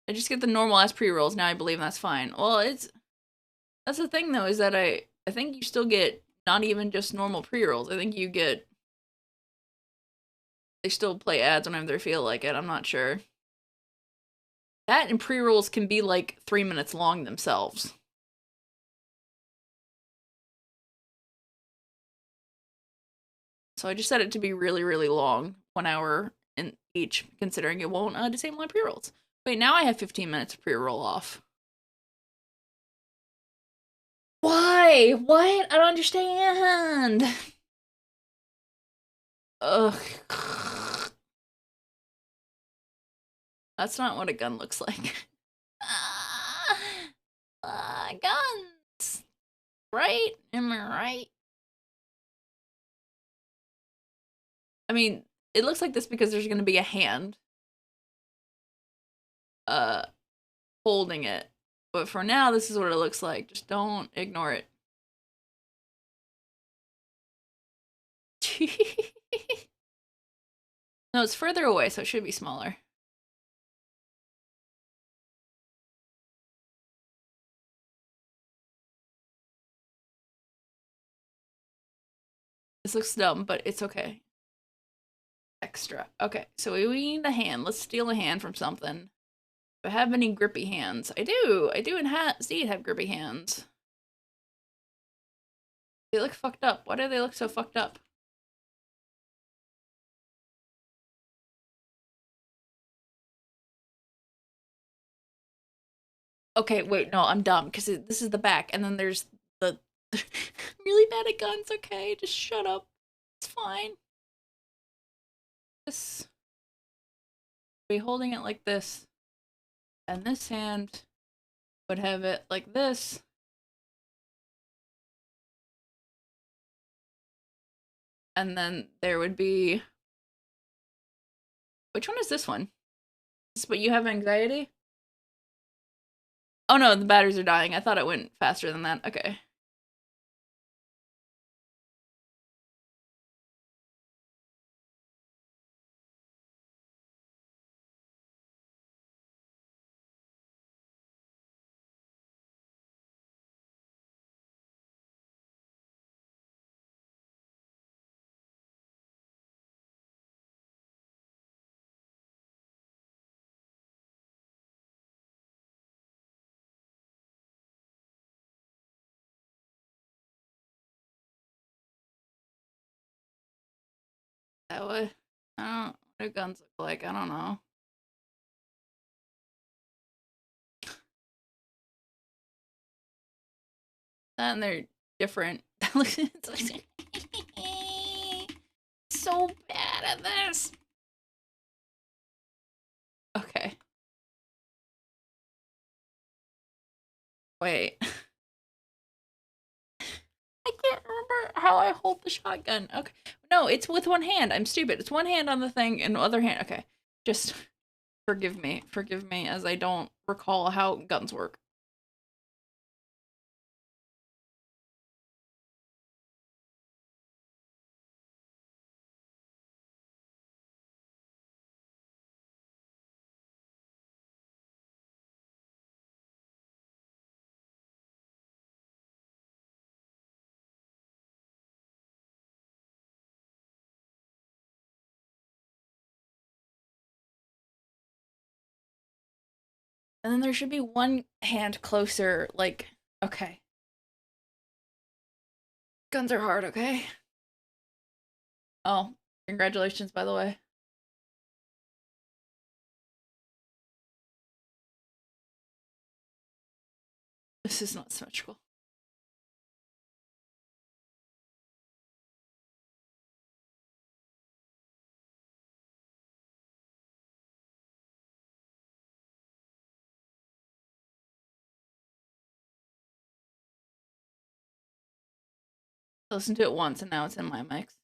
I just get the normal ass pre-rolls now, I believe that's fine. Well, that's the thing though, is that I think you still get not even just normal pre-rolls. I think you get... They still play ads whenever they feel like it, I'm not sure. That and pre-rolls can be like 3 minutes long themselves. So I just set it to be really, really long. 1 hour in each, considering it won't disable my pre-rolls. Wait, now I have 15 minutes of pre-roll off. Why? What? I don't understand. Ugh. That's not what a gun looks like. Guns. Right? Am I right? I mean, it looks like this because there's gonna be a hand uh holding it. But for now, this is what it looks like. Just don't ignore it. No, it's further away, so it should be smaller. This looks dumb, but it's okay. Extra. Okay, so we need a hand. Let's steal a hand from something. Do I have any grippy hands? I do. I do indeed have grippy hands. They look fucked up. Why do they look so fucked up? Okay, wait, no, I'm dumb because this is the back, and then there's the really bad at guns. Okay, just shut up. It's fine. Just be holding it like this, and this hand would have it like this. And then there would be. Which one is this one? But you have anxiety? Oh no, the batteries are dying. I thought it went faster than that. Okay. That way. I don't know what do guns look like. I don't know. And they're different. So bad at this. Okay. Wait. I can't remember how I hold the shotgun. Okay. No, it's with one hand. I'm stupid. It's one hand on the thing and the other hand. Okay. Just forgive me. Forgive me as I don't recall how guns work. And then there should be one hand closer, like, okay. Guns are hard, okay? Oh, congratulations, by the way. This is not symmetrical. I listened to it once and now it's in my mix.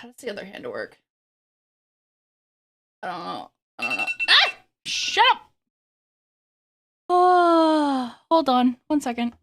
how does the other hand work? I don't know. I don't know. Ah! Shut up! Oh, hold on. 1 second.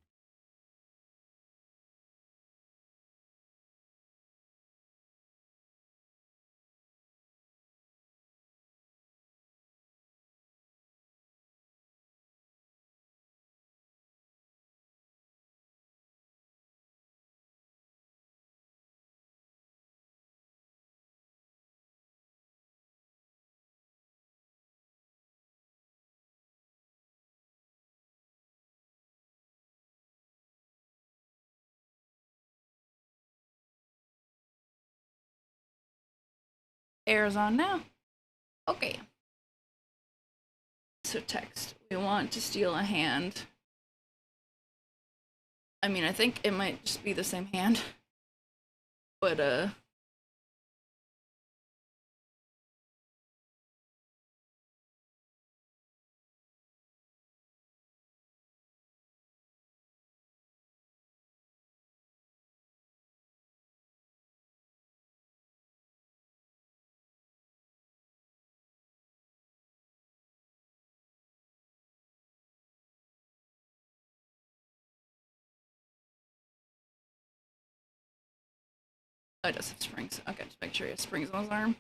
Air's on now. Okay. So text. We want to steal a hand. I mean, I think it might just be the same hand. But, oh, it does have springs. Okay, just make sure he has springs on his arm.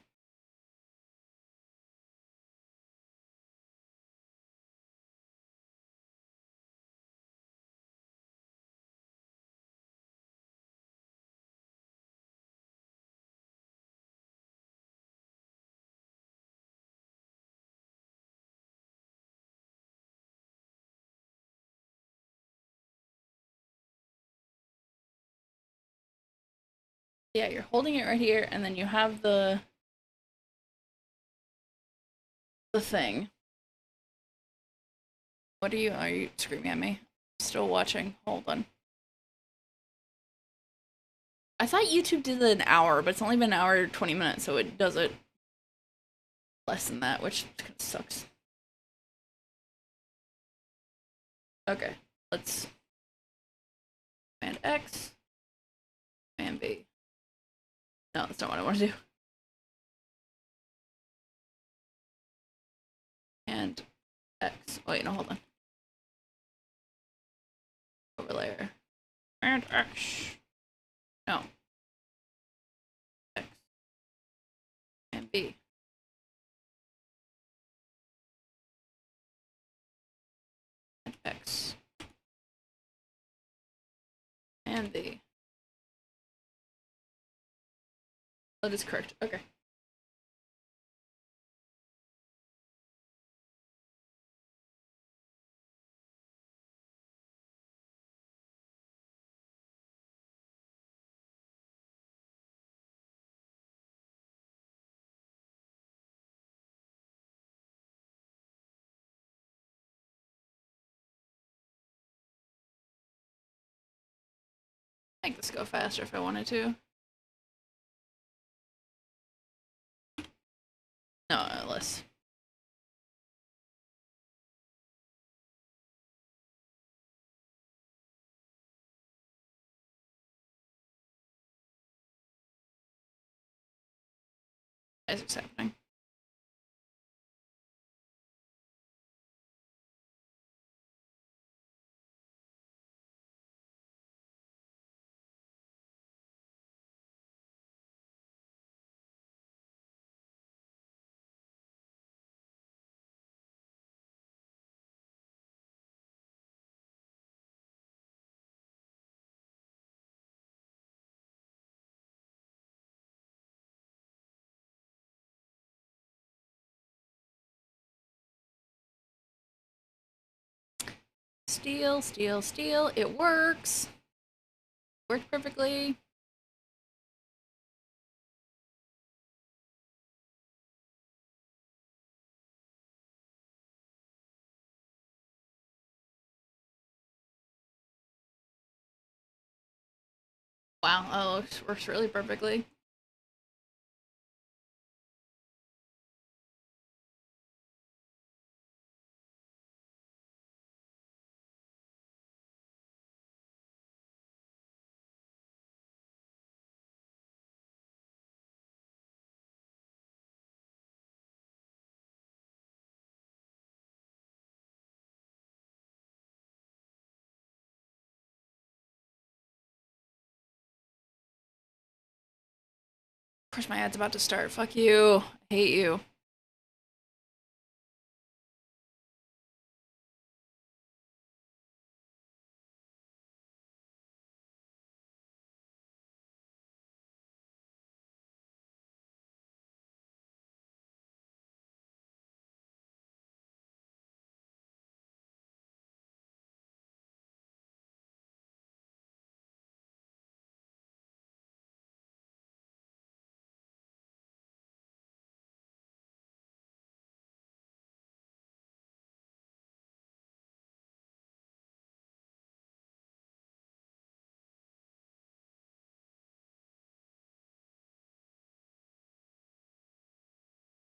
Yeah, you're holding it right here, and then you have the thing. What are you screaming at me? Still watching. Hold on. I thought YouTube did an hour, but it's only been an hour 20 minutes, so it does it less than that, which kind of sucks. Okay, let's Command X, Command B. No, that's not what I want to do. And X. Wait, no, hold on. Overlayer. And X. No. X. And B. And X. And B. That is correct. Okay. Make this go faster if I wanted to. No, less. As it's happening. Steal, steal, steal. It works. Worked perfectly. Wow, oh, it works really perfectly. course my ad's about to start. Fuck you. I hate you.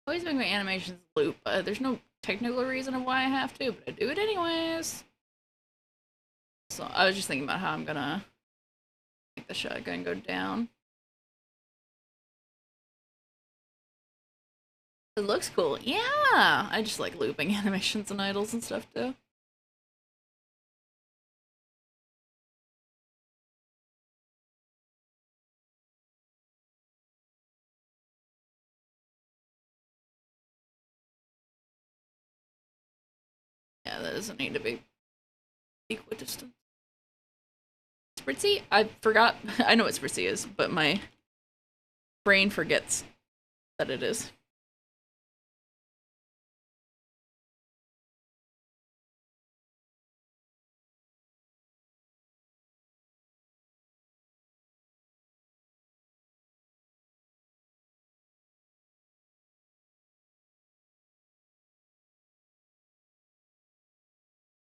I always make my animations loop. There's no technical reason of why I have to, but I do it anyways. So I was just thinking about how I'm gonna make the shotgun go down. It looks cool. Yeah! I just like looping animations and idles and stuff too. Yeah, that doesn't need to be equidistant. Spritzy? I forgot. I know what Spritzy is, but my brain forgets that it is.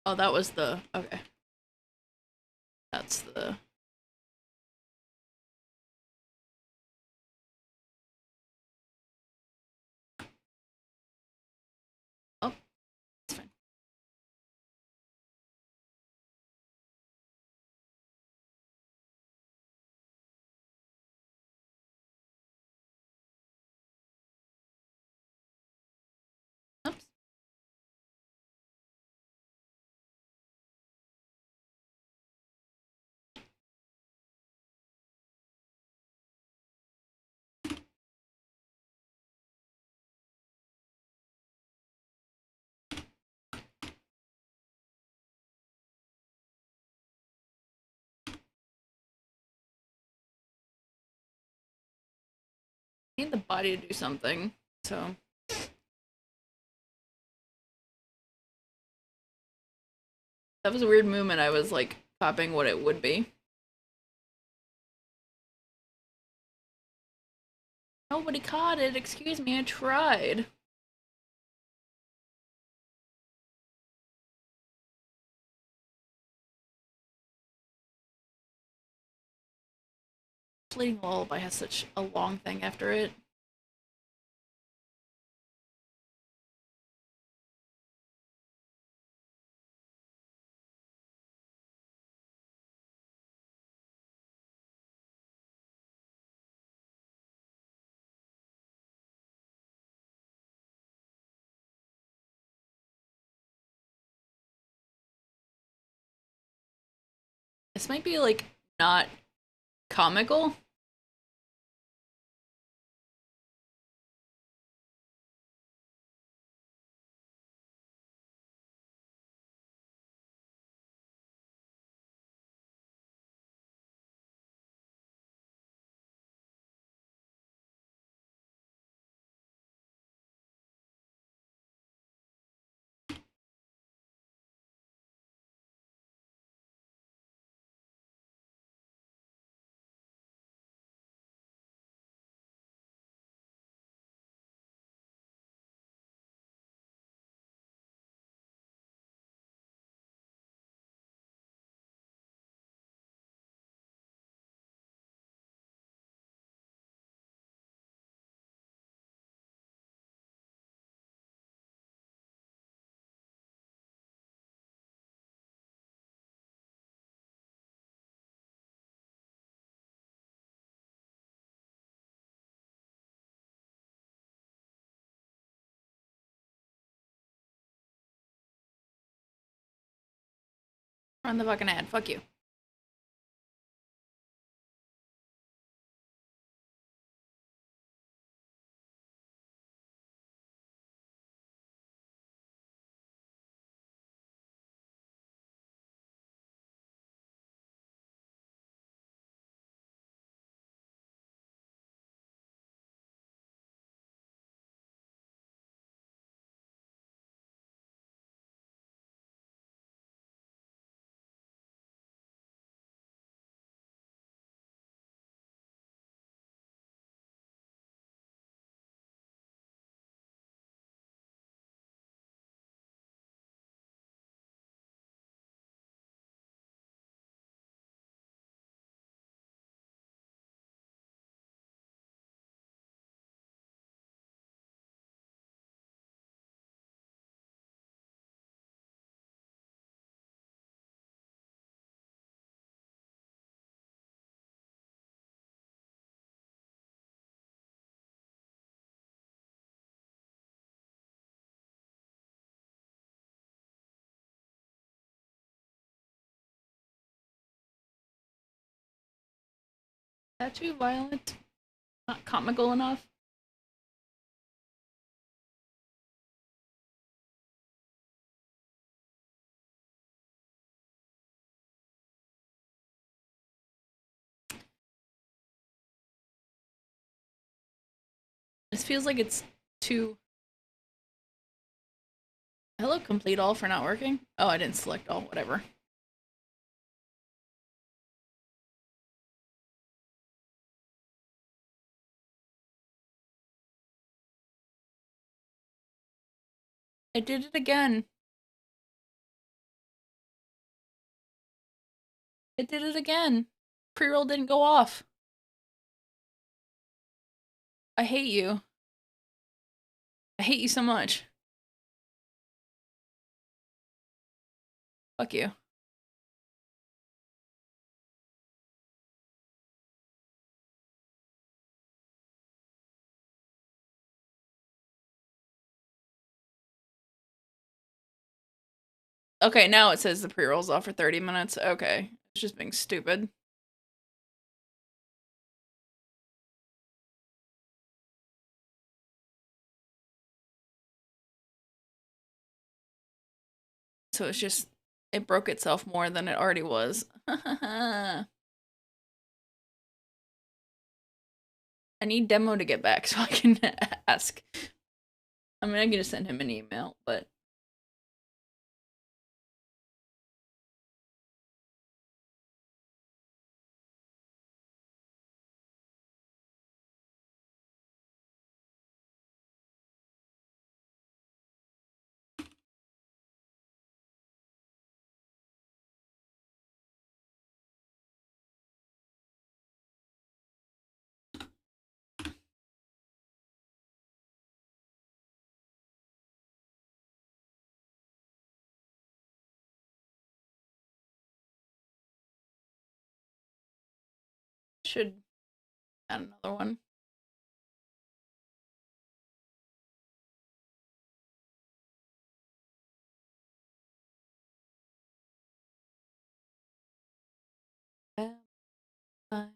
Oh, that was the... Okay. That's the... Oh, it's fine. Oops. I need the body to do something, so... That was a weird movement. I was, like, copying what it would be. Nobody caught it. Excuse me, I tried. Bleeding Lullaby has such a long thing after it. This might be, like, not comical. Run the fucking ad. Fuck you. that too violent? Not comical enough? This feels like it's too... Hello, complete all for not working? Oh, I didn't select all, whatever. I did it again. It did it again. Pre-roll didn't go off. I hate you. I hate you so much. Fuck you. Okay, now it says the pre-roll's off for 30 minutes. Okay. It's just being stupid. So it's just... It broke itself more than it already was. I need Demo to get back so I can ask. I mean, I can just send him an email, but... Should add another one. Fine.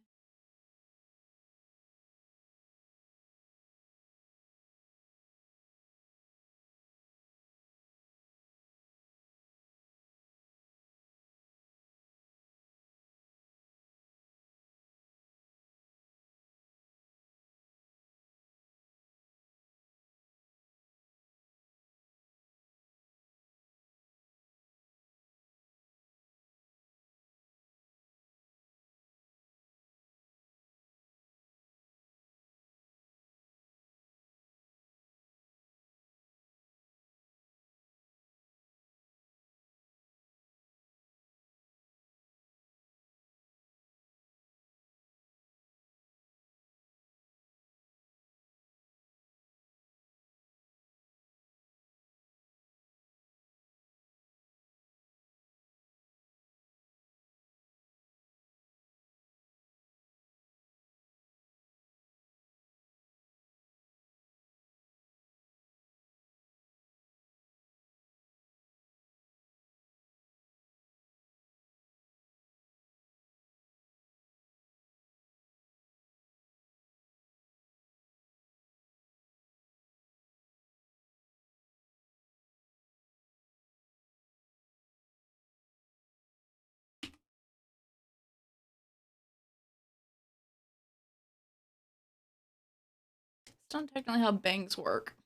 It's not technically how bangs work.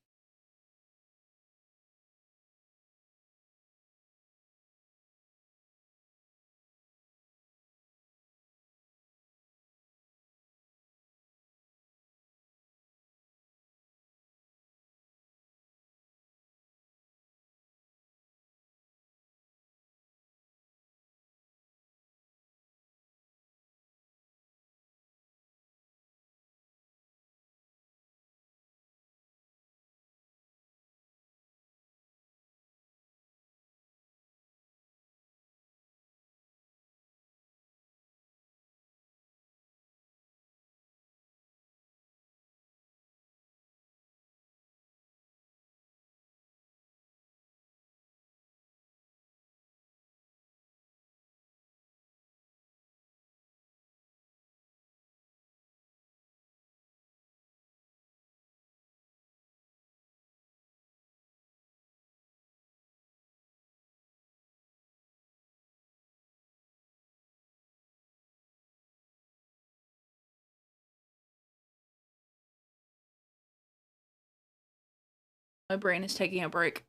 My brain is taking a break.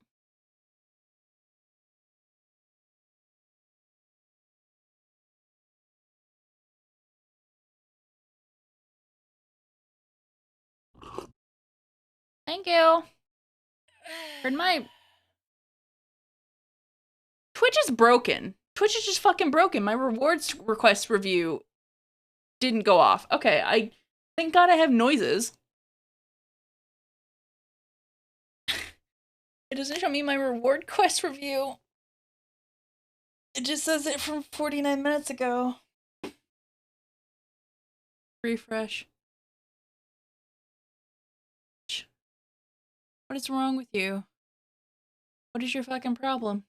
Thank you. Heard my Twitch is broken. Twitch is just fucking broken. My rewards request review didn't go off. Okay, I thank God I have noises. It doesn't show me my reward quest review. It just says it from 49 minutes ago. Refresh. What is wrong with you? What is your fucking problem?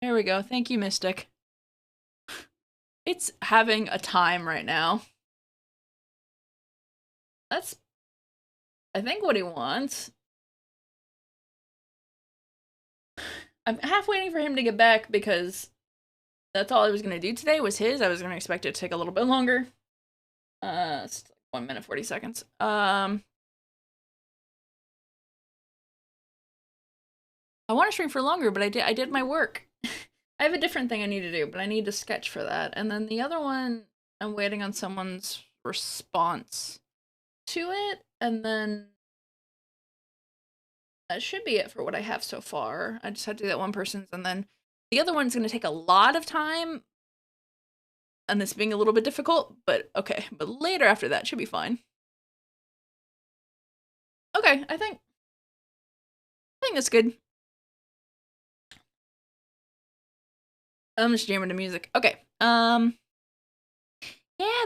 There we go. Thank you, Mystic. It's having a time right now. That's, I think, what he wants. I'm half waiting for him to get back because that's all I was gonna do today was his. I was gonna expect it to take a little bit longer. It's like 1 minute 40 seconds. I want to stream for longer, but I did my work. I have a different thing I need to do, but I need to sketch for that. And then the other one, I'm waiting on someone's response to it, and then that should be it for what I have so far. I just had to do that one person's, and then the other one's going to take a lot of time, and this being a little bit difficult, but okay. But later after that should be fine. Okay, I think that's good. I'm just jamming to music. Okay. Yeah,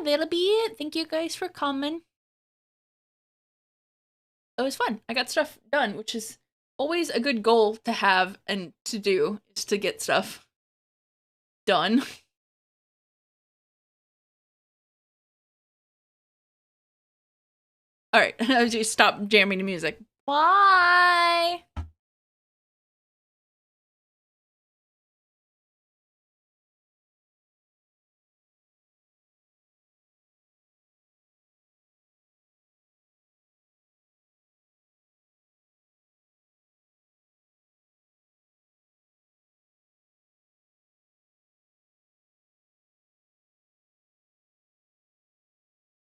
that'll be it. Thank you guys for coming. It was fun. I got stuff done, which is always a good goal to have and to do, is to get stuff done. All right, I just stop jamming to music. Bye.